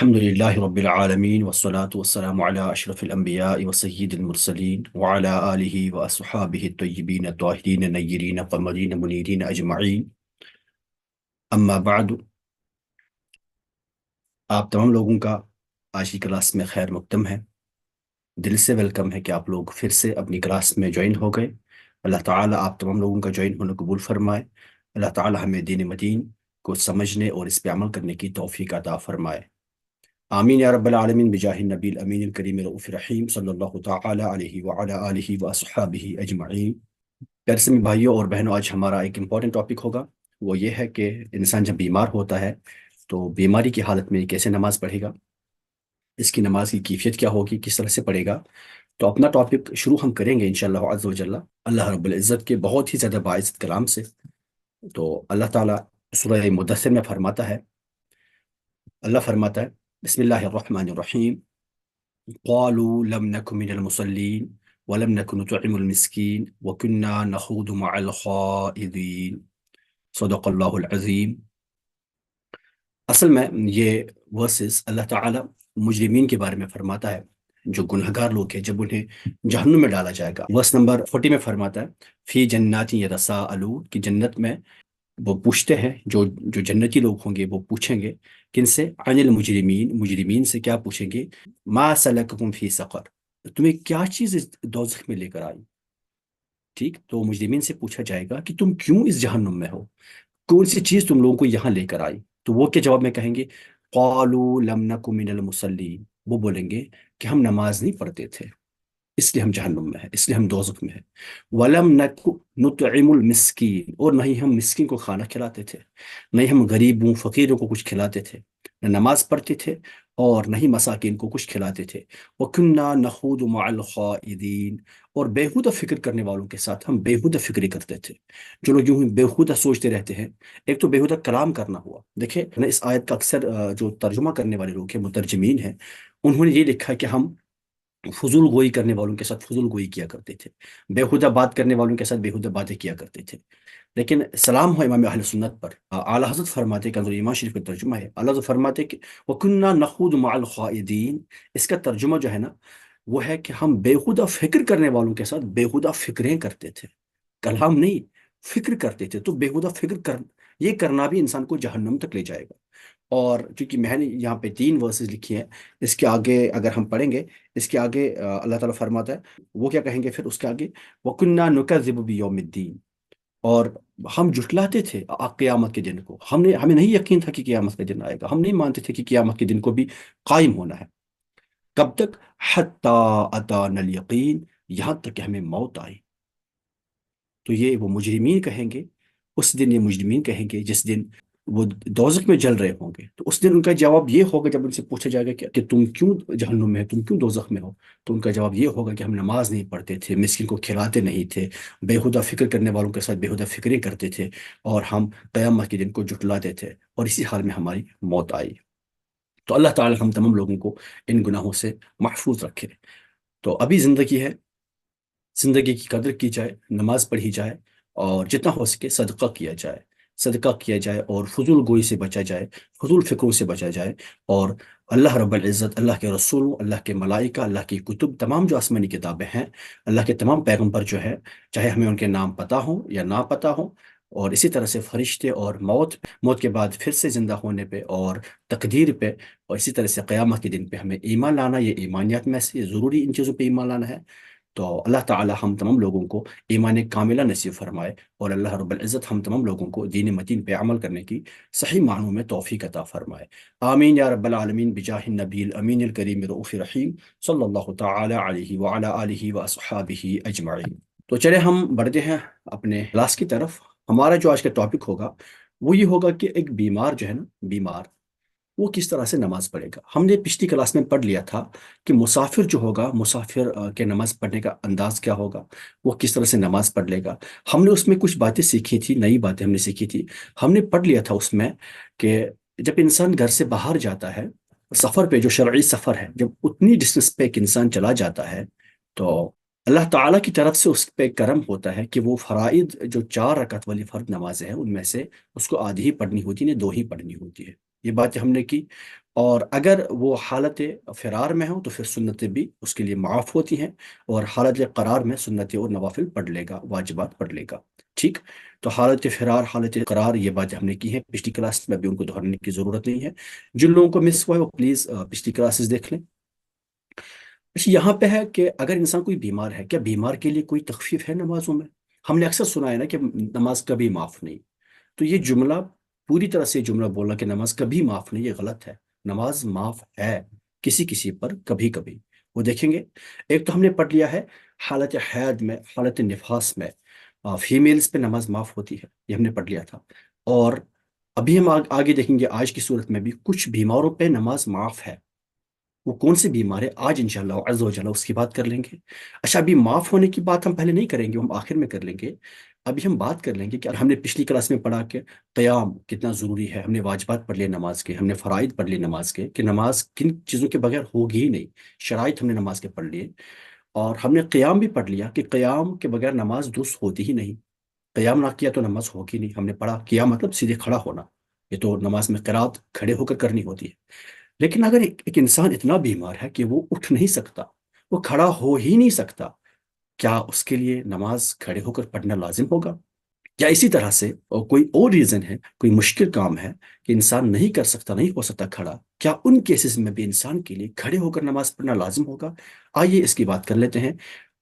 الحمد لله رب العالمين والصلاة والسلام على أشرف الأنبياء وسيد المرسلين وعلى آله وأصحابه الطيبين الطاهرين النيرين القمرين منيرين أجمعين أما بعد. آپ تمام لوگوں کا آج کی کلاس میں خیر مقدم ہے. دل سے ویلکم ہے کہ آپ لوگ پھر سے اپنی کلاس میں جوائن ہو گئے. اللہ تعالیٰ آپ تمام لوگوں کا جوائن ہونا قبول فرمائے. اللہ تعالیٰ ہمیں دین مدین کو سمجھنے اور اس پہ عمل کرنے کی توفیق عطا فرمائے. آمین یا رب العالمین بجاہ النبی الامین الکریم رؤوف الرحیم صلی اللہ تعالی علیہ وعلی آلہ واصحابہ اجمعین. پیارے سے بھائیوں اور بہنوں، آج ہمارا ایک امپورٹنٹ ٹاپک ہوگا. وہ یہ ہے کہ انسان جب بیمار ہوتا ہے تو بیماری کی حالت میں کیسے نماز پڑھے گا، اس کی نماز کی کیفیت کیا ہوگی، کس طرح سے پڑھے گا. تو اپنا ٹاپک شروع ہم کریں گے انشاءاللہ عز و جل اللہ رب العزت کے بہت ہی زیادہ باعزت کلام سے. تو اللہ تعالیٰ سورہ مدثر میں فرماتا ہے، اللہ فرماتا ہے بسم اللہ الرحمن الرحیم قالوا لم نكن من المصلين ولم نكن نطعم المسكين وكنا نخوض مع الخائضين صدق اللہ العظیم. اصل میں یہ ورسز اللہ تعالیٰ مجرمین کے بارے میں فرماتا ہے، جو گنہگار لوگ ہیں جب انہیں جہنم میں ڈالا جائے گا. ورس نمبر 40 میں فرماتا ہے فی جنات یتساءلون، کہ جنت میں وہ پوچھتے ہیں، جو جنتی لوگ ہوں گے وہ پوچھیں گے کن سے؟ عن المجرمین، مجرمین سے کیا پوچھیں گے؟ ما سلککم فی سقر، تمہیں کیا چیز اس دوزخ میں لے کر آئی. ٹھیک، تو مجرمین سے پوچھا جائے گا کہ تم کیوں اس جہنم میں ہو، کون سی چیز تم لوگوں کو یہاں لے کر آئی. تو وہ کیا جواب میں کہیں گے؟ قالوا لم نک من المصلین، وہ بولیں گے کہ ہم نماز نہیں پڑھتے تھے، اس لیے ہم جہنم میں ہیں، اس لیے ہم دوزخ میں ہیں. وَلَمْ نَكُ نُطْعِمُ الْمِسْكِينَ، اور نہ ہی ہم مسکین کو کھانا کھلاتے تھے، نہ ہی ہم غریبوں فقیروں کو کچھ کھلاتے تھے، نہ نماز پڑھتے تھے اور نہ ہی مساکین کو کچھ کھلاتے تھے. وَكُنَّا نَخُوضُ مَعَ الْخَائِضِينَ، اور بےہودہ فکر کرنے والوں کے ساتھ ہم بےہودہ فکری کرتے تھے. جو لوگ یوں ہی بےہودہ سوچتے رہتے ہیں، ایک تو بےہودہ کلام کرنا ہوا. دیکھیں اس آیت کا اکثر جو ترجمہ کرنے والے لوگ ہیں، مترجمین ہیں، انہوں نے یہ لکھا کہ ہم فضول گوئی کرنے والوں کے ساتھ فضول گوئی کیا کرتے تھے، بےہودہ بات کرنے والوں کے ساتھ بےہودہ باتیں کیا کرتے تھے. لیکن سلام ہو امام اہل سنت پر، اعلیٰ حضرت فرماتے کہ ایمان شریف کا ترجمہ ہے، اعلیٰ حضرت فرماتے کہ وَكُنَّا نَخُوضُ مَعَ الْخَائِضِينَ، اس کا ترجمہ جو ہے نا وہ ہے کہ ہم بےہودہ فکر کرنے والوں کے ساتھ بےہودہ فکریں کرتے تھے، کلام نہیں، فکر کرتے تھے. تو بےہودہ فکر یہ کرنا بھی انسان کو جہنم تک لے جائے گا. اور چونکہ میں نے یہاں پہ 3 ورسز لکھی ہیں، اس کے آگے اگر ہم پڑھیں گے، اس کے آگے اللہ تعالیٰ فرماتا ہے وہ کیا کہیں گے پھر اس کے آگے؟ وَكُنَّا نُكَذِّبُ بِيَوْمِ الدِّينِ، اور ہم جھٹلاتے تھے قیامت کے دن کو. ہمیں نہیں یقین تھا کہ قیامت کا دن آئے گا، ہم نہیں مانتے تھے کہ قیامت کے دن کو بھی قائم ہونا ہے. کب تک؟ حَتَّى أَتَانَا الْيَقِينَ، یہاں تک کہ ہمیں موت آئی. تو یہ وہ مجرمین کہیں گے، اس دن یہ مجرمین کہیں گے جس دن وہ دوزخ میں جل رہے ہوں گے. تو اس دن ان کا جواب یہ ہوگا، جب ان سے پوچھا جائے گا کہ تم کیوں جہنم میں، تم کیوں دوزخ میں ہو، تو ان کا جواب یہ ہوگا کہ ہم نماز نہیں پڑھتے تھے، مسکین کو کھلاتے نہیں تھے، بےہودہ فکر کرنے والوں کے ساتھ بےہودہ فکریں کرتے تھے، اور ہم قیامت کے دن کو جھٹلاتے تھے، اور اسی حال میں ہماری موت آئی. تو اللہ تعالی ہم تمام لوگوں کو ان گناہوں سے محفوظ رکھے. تو ابھی زندگی ہے، زندگی کی قدر کی جائے، نماز پڑھی جائے، اور جتنا ہو سکے صدقہ کیا جائے، صدقہ کیا جائے، اور فضول گوئی سے بچا جائے، فضول فکروں سے بچا جائے. اور اللہ رب العزت، اللہ کے رسول، اللہ کے ملائکہ، اللہ کی کتب، تمام جو آسمانی کتابیں ہیں، اللہ کے تمام پیغمبر جو ہے، چاہے ہمیں ان کے نام پتہ ہوں یا نہ پتہ ہوں، اور اسی طرح سے فرشتے، اور موت کے بعد پھر سے زندہ ہونے پہ، اور تقدیر پہ، اور اسی طرح سے قیامت کے دن پہ ہمیں ایمان لانا، یہ ایمانیات میں سے ضروری ان چیزوں پہ ایمان لانا ہے. تو اللہ تعالی ہم تمام لوگوں کو ایمان کاملہ نصیب فرمائے، اور اللہ رب العزت ہم تمام لوگوں کو دین متین پہ عمل کرنے کی صحیح معنوں میں توفیق عطا فرمائے. آمین یا رب العالمین بجاہ النبی الامین الکریم رؤوف رحیم صلی اللہ تعالی علیہ وعلی آلہ واصحابہ اجمعین. تو چلے ہم بڑھتے ہیں اپنے کلاس کی طرف. ہمارا جو آج کا ٹاپک ہوگا وہ یہ ہوگا کہ ایک بیمار جو ہے نا، بیمار وہ کس طرح سے نماز پڑھے گا. ہم نے پچھلی کلاس میں پڑھ لیا تھا کہ مسافر جو ہوگا، مسافر کے نماز پڑھنے کا انداز کیا ہوگا، وہ کس طرح سے نماز پڑھ لے گا. ہم نے اس میں کچھ باتیں سیکھی تھی، نئی باتیں ہم نے سیکھی تھی. ہم نے پڑھ لیا تھا اس میں کہ جب انسان گھر سے باہر جاتا ہے سفر پہ، جو شرعی سفر ہے، جب اتنی ڈسٹنس پہ ایک انسان چلا جاتا ہے، تو اللہ تعالیٰ کی طرف سے اس پہ کرم ہوتا ہے کہ وہ فرائض جو 4 رکعت والی فرض نمازیں ہیں، ان میں سے اس کو آدھی ہی پڑھنی ہوتی ہے، 2 ہی پڑھنی ہوتی ہے. یہ باتیں ہم نے کی، اور اگر وہ حالت فرار میں ہو تو پھر سنتیں بھی اس کے لیے معاف ہوتی ہیں، اور حالت قرار میں سنتیں اور نوافل پڑھ لے گا، واجبات پڑھ لے گا، ٹھیک۔ تو حالت فرار، حالت قرار، یہ باتیں ہم نے کی ہیں پچھلی کلاس میں، بھی ان کو دہرانے کی ضرورت نہیں ہے۔ جن لوگوں کو مس ہوا ہے وہ پلیز پچھلی کلاسز دیکھ لیں۔ اچھا، یہاں پہ ہے کہ اگر انسان کوئی بیمار ہے، کیا بیمار کے لیے کوئی تخفیف ہے نمازوں میں؟ ہم نے اکثر سنا ہے نا کہ نماز کبھی معاف نہیں۔ تو یہ جملہ، پوری طرح سے جملہ بولنا کہ نماز کبھی معاف نہیں، یہ غلط ہے۔ نماز معاف ہے کسی کسی پر کبھی کبھی، وہ دیکھیں گے۔ ایک تو ہم نے پڑھ لیا ہے حالت حید میں، حالت نفاس میں فیمیلز پہ نماز معاف ہوتی ہے، یہ ہم نے پڑھ لیا تھا۔ اور ابھی ہم آگے دیکھیں گے آج کی صورت میں بھی کچھ بیماروں پہ نماز معاف ہے۔ وہ کون سی بیمار ہے آج انشاءاللہ عز و جل اس کی بات کر لیں گے۔ اچھا، ابھی معاف ہونے کی بات ہم پہلے نہیں کریں گے، ہم آخر میں کر لیں گے۔ ابھی ہم بات کر لیں گے کہ ہم نے پچھلی کلاس میں پڑھا کہ قیام کتنا ضروری ہے، ہم نے واجبات پڑھ لیے نماز کے، ہم نے فرائض پڑھ لیے نماز کے، کہ نماز کن چیزوں کے بغیر ہوگی ہی نہیں، شرائط ہم نے نماز کے پڑھ لیے۔ اور ہم نے قیام بھی پڑھ لیا کہ قیام کے بغیر نماز درست ہوتی ہی نہیں، قیام نہ کیا تو نماز ہوگی نہیں۔ ہم نے پڑھا قیام مطلب سیدھے کھڑا ہونا، یہ تو نماز میں قرات کھڑے ہو کر کرنی ہوتی ہے۔ لیکن اگر ایک انسان اتنا بیمار ہے کہ وہ اٹھ نہیں سکتا، وہ کھڑا ہو ہی نہیں سکتا، کیا اس کے لیے نماز کھڑے ہو کر پڑھنا لازم ہوگا؟ یا اسی طرح سے اور کوئی اور ریزن ہے، کوئی مشکل کام ہے کہ انسان نہیں کر سکتا، نہیں ہو سکتا کھڑا، کیا ان کیسز میں بھی انسان کے لیے کھڑے ہو کر نماز پڑھنا لازم ہوگا؟ آئیے اس کی بات کر لیتے ہیں۔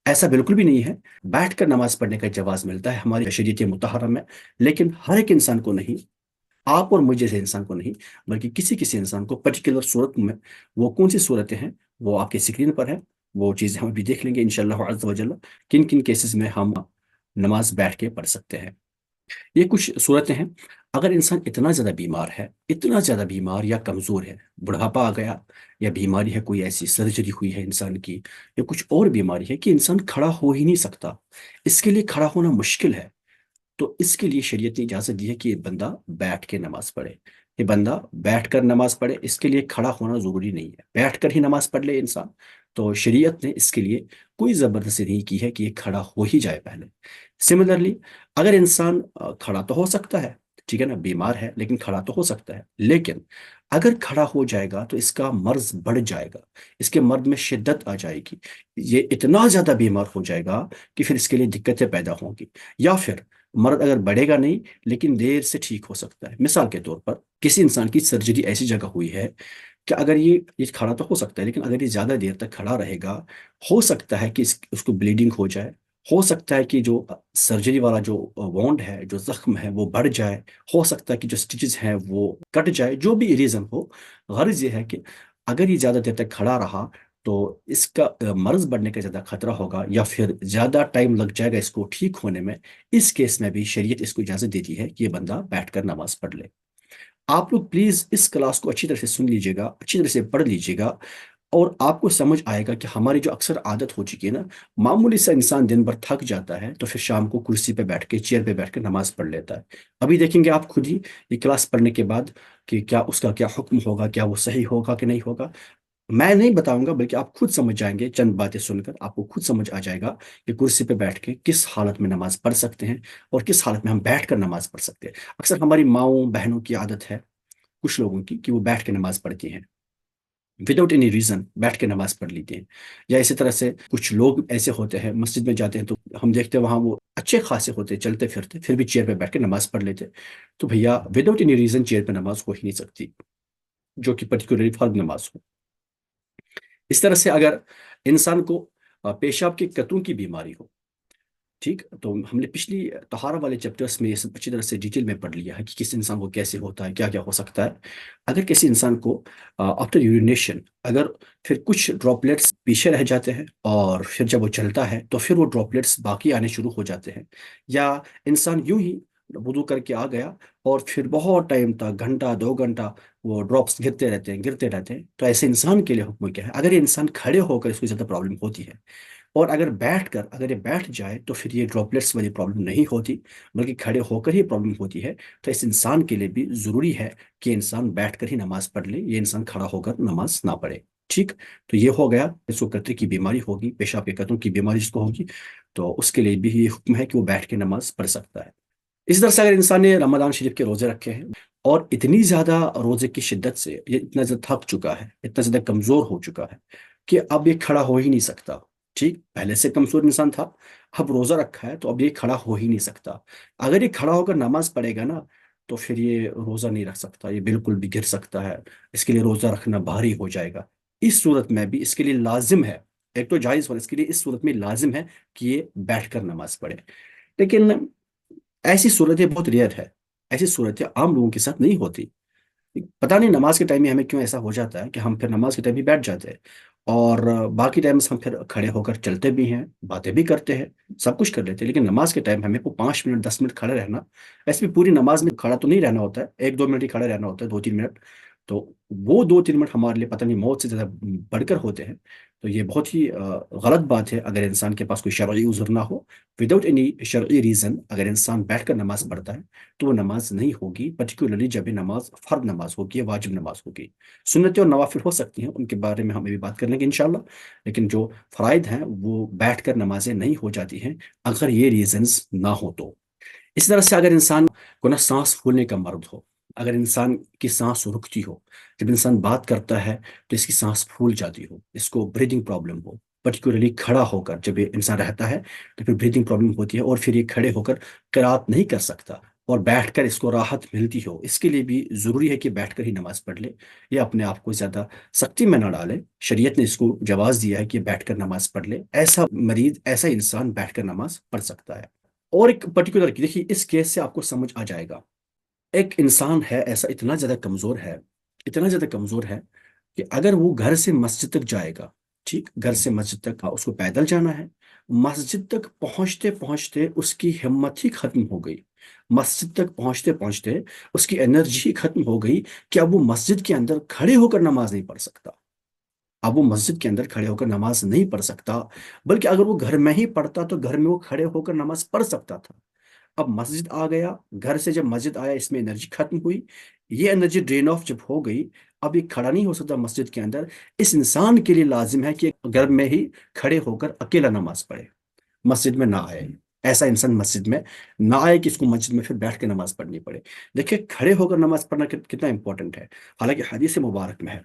ایسا بالکل بھی نہیں ہے، بیٹھ کر نماز پڑھنے کا جواز ملتا ہے ہماری شریعت مطہرہ میں، لیکن ہر ایک انسان کو نہیں، آپ اور مجھ جیسے انسان کو نہیں، بلکہ کسی کسی انسان کو پرٹیکولر صورت میں۔ وہ کون سی صورتیں ہیں وہ آپ کے اسکرین پر ہے، وہ چیزیں ہم ابھی دیکھ لیں گے انشاءاللہ عز و جل، کن کن کیسز میں ہم نماز بیٹھ کے پڑھ سکتے ہیں۔ یہ کچھ صورتیں ہیں۔ اگر انسان اتنا زیادہ بیمار ہے، اتنا زیادہ بیمار یا کمزور ہے، بڑھاپا آ گیا، یا بیماری ہے، کوئی ایسی سرجری ہوئی ہے انسان کی، یا کچھ اور بیماری ہے کہ انسان کھڑا ہو ہی نہیں سکتا، اس کے لیے کھڑا ہونا مشکل ہے، تو اس کے لیے شریعت نے اجازت دی ہے کہ یہ بندہ بیٹھ کے نماز پڑھے۔ یہ بندہ بیٹھ کر نماز پڑھے، اس کے لیے کھڑا ہونا ضروری نہیں ہے، بیٹھ کر ہی نماز پڑھ لے انسان۔ تو شریعت نے اس کے لیے کوئی زبردستی نہیں کی ہے کہ یہ کھڑا ہو ہی جائے پہلے۔ سملرلی، اگر انسان کھڑا تو ہو سکتا ہے، ٹھیک ہے نا، بیمار ہے لیکن کھڑا تو ہو سکتا ہے، لیکن اگر کھڑا ہو جائے گا تو اس کا مرض بڑھ جائے گا، اس کے مرض میں شدت آ جائے گی، یہ اتنا زیادہ بیمار ہو جائے گا کہ پھر اس کے لیے دقتیں پیدا ہوں گی۔ یا پھر مرض اگر بڑھے گا نہیں لیکن دیر سے ٹھیک ہو سکتا ہے۔ مثال کے طور پر کسی انسان کی سرجری ایسی جگہ ہوئی ہے کہ اگر یہ کھڑا تو ہو سکتا ہے، لیکن اگر یہ زیادہ دیر تک کھڑا رہے گا، ہو سکتا ہے کہ اس کو بلیڈنگ ہو جائے، ہو سکتا ہے کہ جو سرجری والا جو وونڈ ہے، جو زخم ہے وہ بڑھ جائے، ہو سکتا ہے کہ جو سٹیچز ہیں وہ کٹ جائے، جو بھی ریزن ہو۔ غرض یہ ہے کہ اگر یہ زیادہ دیر تک کھڑا رہا تو اس کا مرض بڑھنے کا زیادہ خطرہ ہوگا، یا پھر زیادہ ٹائم لگ جائے گا اس کو ٹھیک ہونے میں۔ اس کیس میں بھی شریعت اس کو اجازت دیتی ہے کہ یہ بندہ بیٹھ کر نماز پڑھ لے۔ آپ لوگ پلیز اس کلاس کو اچھی طرح سے سن لیجیے گا، اچھی طرح سے پڑھ لیجیے گا، اور آپ کو سمجھ آئے گا کہ ہماری جو اکثر عادت ہو چکی ہے نا، معمولی سا انسان دن بھر تھک جاتا ہے تو پھر شام کو کرسی پہ بیٹھ کے، چیئر پہ بیٹھ کے نماز پڑھ لیتا ہے۔ ابھی دیکھیں گے آپ خود ہی یہ کلاس پڑھنے کے بعد کہ کیا اس کا کیا حکم ہوگا، کیا وہ صحیح ہوگا کہ نہیں ہوگا۔ میں نہیں بتاؤں گا بلکہ آپ خود سمجھ جائیں گے، چند باتیں سن کر آپ کو خود سمجھ آ جائے گا کہ کرسی پہ بیٹھ کے کس حالت میں نماز پڑھ سکتے ہیں، اور کس حالت میں ہم بیٹھ کر نماز پڑھ سکتے ہیں۔ اکثر ہماری ماؤں بہنوں کی عادت ہے، کچھ لوگوں کی، کہ وہ بیٹھ کے نماز پڑھتی ہیں، وداؤٹ اینی ریزن بیٹھ کے نماز پڑھ لیتے ہیں۔ یا اسی طرح سے کچھ لوگ ایسے ہوتے ہیں، مسجد میں جاتے ہیں تو ہم دیکھتے ہیں وہاں وہ اچھے خاصے ہوتے، چلتے پھرتے، پھر بھی چیئر پہ بیٹھ کے نماز پڑھ لیتے۔ تو بھیا وداؤٹ اینی ریزن چیئر پہ نماز ہو ہی نہیں سکتی، جو کہ پرٹیکولرلی فرض نماز ہو۔ اس طرح سے اگر انسان کو پیشاب کے قطروں کی بیماری ہو، ٹھیک، تو ہم نے پچھلی طہارہ والے چیپٹرس میں یہ سب اچھی طرح سے ڈیٹیل میں پڑھ لیا ہے کہ کس انسان کو کیسے ہوتا ہے، کیا کیا ہو سکتا ہے۔ اگر کسی انسان کو آفٹر یورینیشن اگر پھر کچھ ڈراپلیٹس پیچھے رہ جاتے ہیں، اور پھر جب وہ چلتا ہے تو پھر وہ ڈراپلیٹس باقی آنے شروع ہو جاتے ہیں، یا انسان یوں ہی وضو کر کے آ گیا اور پھر بہت ٹائم تک، گھنٹہ 2 گھنٹہ وہ ڈراپس گرتے رہتے ہیں، گرتے رہتے ہیں، تو ایسے انسان کے لیے حکم کیا ہے؟ اگر یہ انسان کھڑے ہو کر اس کو زیادہ پرابلم ہوتی ہے، اور اگر بیٹھ کر اگر یہ بیٹھ جائے تو پھر یہ ڈراپلیٹس والی پرابلم نہیں ہوتی، بلکہ کھڑے ہو کر ہی پرابلم ہوتی ہے، تو اس انسان کے لیے بھی ضروری ہے کہ انسان بیٹھ کر ہی نماز پڑھ لے، یہ انسان کھڑا ہو کر نماز نہ پڑھے، ٹھیک۔ تو یہ ہو گیا، اس کو قطرے کی بیماری ہوگی، پیشاب کے قطروں کی بیماری جس کو ہوگی، تو اس کے لیے بھی یہ حکم ہے کہ وہ بیٹھ کے نماز پڑھ سکتا ہے۔ اس طرح سے اگر انسان نے رمضان شریف کے روزے رکھے ہیں، اور اتنی زیادہ روزے کی شدت سے یہ اتنا زیادہ تھک چکا ہے، اتنا زیادہ کمزور ہو چکا ہے کہ اب یہ کھڑا ہو ہی نہیں سکتا. ٹھیک، پہلے سے کمزور انسان تھا، اب روزہ رکھا ہے تو اب یہ کھڑا ہو ہی نہیں سکتا. اگر یہ کھڑا ہو کر نماز پڑھے گا نا تو پھر یہ روزہ نہیں رکھ سکتا، یہ بالکل بھی گر سکتا ہے. اس کے لیے روزہ رکھنا بھاری ہو جائے گا. اس صورت میں بھی اس کے لیے لازم ہے، ایک تو جائز اور اس کے لیے اس صورت میں لازم ہے کہ یہ بیٹھ کر نماز پڑھے. لیکن ایسی صورتیں بہت ریئر ہے، ایسی صورتیں عام لوگوں کے ساتھ نہیں ہوتی. پتہ نہیں نماز کے ٹائم میں ہمیں کیوں ایسا ہو جاتا ہے کہ ہم پھر نماز کے ٹائم ہی بیٹھ جاتے ہیں، اور باقی ٹائمز ہم پھر کھڑے ہو کر چلتے بھی ہیں، باتیں بھی کرتے ہیں، سب کچھ کر لیتے ہیں. لیکن نماز کے ٹائم ہمیں وہ 5 منٹ 10 منٹ کھڑے رہنا، ایسے بھی پوری نماز میں کھڑا تو نہیں رہنا ہوتا ہے، 1 2 منٹ ہی کھڑے رہنا ہوتا ہے، 2 3 منٹ. تو وہ 2 3 منٹ ہمارے لیے پتہ نہیں موت سے زیادہ بڑھ کر ہوتے ہیں. تو یہ بہت ہی غلط بات ہے اگر انسان کے پاس کوئی شرعی عذر نہ ہو. وداؤٹ اینی شرعی ریزن اگر انسان بیٹھ کر نماز پڑھتا ہے تو وہ نماز نہیں ہوگی، پرٹیکولرلی جب یہ نماز فرض نماز ہوگی یا واجب نماز ہوگی. سنتیں اور نوافل ہو سکتی ہیں، ان کے بارے میں ہم بھی بات کر لیں گے انشاءاللہ. لیکن جو فرائض ہیں وہ بیٹھ کر نمازیں نہیں ہو جاتی ہیں اگر یہ ریزنز نہ ہو تو. اس طرح سے اگر انسان کو نا سانس پھولنے کا مرض ہو، اگر انسان کی سانس رکتی ہو، جب انسان بات کرتا ہے تو اس کی سانس پھول جاتی ہو، اس کو بریدنگ پرابلم ہو، پرٹیکولرلی کھڑا ہو کر جب یہ انسان رہتا ہے تو پھر بریدنگ پرابلم ہوتی ہے، اور پھر یہ کھڑے ہو کر قرات نہیں کر سکتا اور بیٹھ کر اس کو راحت ملتی ہو، اس کے لیے بھی ضروری ہے کہ بیٹھ کر ہی نماز پڑھ لے. یہ اپنے آپ کو زیادہ سختی میں نہ ڈالے، شریعت نے اس کو جواز دیا ہے کہ بیٹھ کر نماز پڑھ لے. ایسا مریض، ایسا انسان بیٹھ کر نماز پڑھ سکتا ہے. اور ایک پرٹیکولر دیکھیے، اس کیس سے آپ کو سمجھ آ جائے گا. ایک انسان ہے ایسا اتنا زیادہ کمزور ہے، اتنا زیادہ کمزور ہے کہ اگر وہ گھر سے مسجد تک جائے گا، ٹھیک، گھر سے مسجد تک اس کو پیدل جانا ہے، مسجد تک پہنچتے پہنچتے اس کی ہمت ہی ختم ہو گئی، مسجد تک پہنچتے پہنچتے اس کی انرجی ہی ختم ہو گئی کہ اب وہ مسجد کے اندر کھڑے ہو کر نماز نہیں پڑھ سکتا. اب وہ مسجد کے اندر کھڑے ہو کر نماز نہیں پڑھ سکتا، بلکہ اگر وہ گھر میں ہی پڑھتا تو گھر میں وہ کھڑے ہو کر نماز پڑھ سکتا تھا. اب مسجد آ گیا، گھر سے جب مسجد آیا اس میں انرجی ختم ہوئی، یہ انرجی ڈرین آف جب ہو گئی، اب یہ کھڑا نہیں ہو سکتا مسجد کے اندر. اس انسان کے لیے لازم ہے کہ گھر میں ہی کھڑے ہو کر اکیلا نماز پڑھے، مسجد میں نہ آئے. ایسا انسان مسجد میں نہ آئے کہ اس کو مسجد میں پھر بیٹھ کے نماز پڑھنی پڑے. دیکھیں کھڑے ہو کر نماز پڑھنا کتنا امپورٹنٹ ہے. حالانکہ حدیث مبارک میں ہے،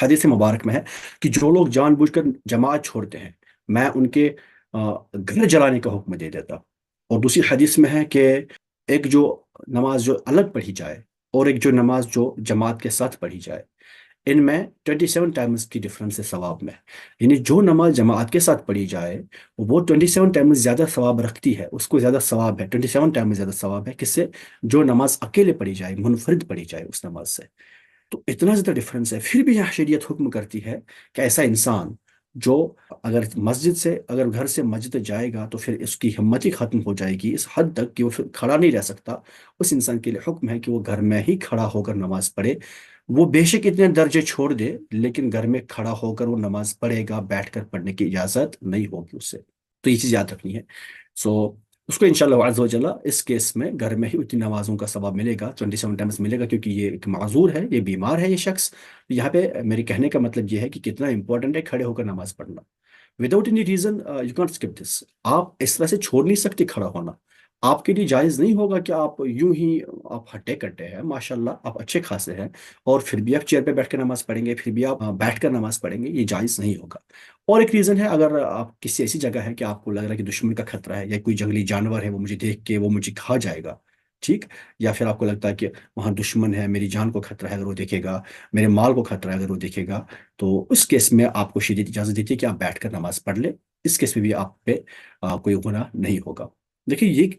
حدیث مبارک میں ہے کہ جو لوگ جان بوجھ کر جماعت چھوڑتے ہیں میں ان کے گھر جلانے کا حکم دے دیتا. اور دوسری حدیث میں ہے کہ ایک جو نماز جو الگ پڑھی جائے اور ایک جو نماز جو جماعت کے ساتھ پڑھی جائے، ان میں 27 ٹائمز کی ڈفرنس ہے ثواب میں. یعنی جو نماز جماعت کے ساتھ پڑھی جائے وہ 27 ٹائمز زیادہ ثواب رکھتی ہے، اس کو زیادہ ثواب ہے، 27 ٹائمز زیادہ ثواب ہے کس سے؟ جو نماز اکیلے پڑھی جائے، منفرد پڑھی جائے اس نماز سے. تو اتنا زیادہ ڈفرنس ہے، پھر بھی یہاں شریعت حکم کرتی ہے کہ ایسا انسان جو اگر مسجد سے، اگر گھر سے مسجد جائے گا تو پھر اس کی ہمت ہی ختم ہو جائے گی اس حد تک کہ وہ پھر کھڑا نہیں رہ سکتا. اس انسان کے لیے حکم ہے کہ وہ گھر میں ہی کھڑا ہو کر نماز پڑھے. وہ بے شک اتنے درجے چھوڑ دے لیکن گھر میں کھڑا ہو کر وہ نماز پڑھے گا، بیٹھ کر پڑھنے کی اجازت نہیں ہوگی اس سے. تو یہ چیز یاد رکھنی ہے. سو اس کو انشاءاللہ عز و جل اس کیس میں گھر میں ہی اتنی نمازوں کا ثواب ملے گا، 27 ٹائمز ملے گا، کیونکہ یہ ایک معذور ہے، یہ بیمار ہے یہ شخص. یہاں پہ میرے کہنے کا مطلب یہ ہے کہ کتنا امپورٹنٹ ہے کھڑے ہو کر نماز پڑھنا. Without any reason you can't skip this. آپ اس طرح سے چھوڑ نہیں سکتے کھڑا ہونا. آپ کے لیے جائز نہیں ہوگا کہ آپ یوں ہی، آپ ہٹے کٹے ہیں ماشاءاللہ، آپ اچھے خاصے ہیں، اور پھر بھی آپ چیئر پہ بیٹھ کر نماز پڑھیں گے، پھر بھی آپ بیٹھ کر نماز پڑھیں گے، یہ جائز نہیں ہوگا. اور ایک ریزن ہے، اگر آپ کسی ایسی جگہ ہے کہ آپ کو لگ رہا ہے کہ دشمن کا خطرہ ہے یا کوئی جنگلی جانور ہے وہ مجھے دیکھ کے وہ مجھے کھا جائے گا، ٹھیک، یا پھر آپ کو لگتا ہے کہ وہاں دشمن ہے، میری جان کو خطرہ ہے اگر وہ دیکھے گا، میرے مال کو خطرہ ہے اگر وہ دیکھے گا، تو اس کیس میں آپ کو شریعت اجازت دیتی ہے کہ آپ بیٹھ کر نماز پڑھ لیں. اس کیس میں بھی آپ پہ کوئی گناہ نہیں ہوگا. دیکھیے یہ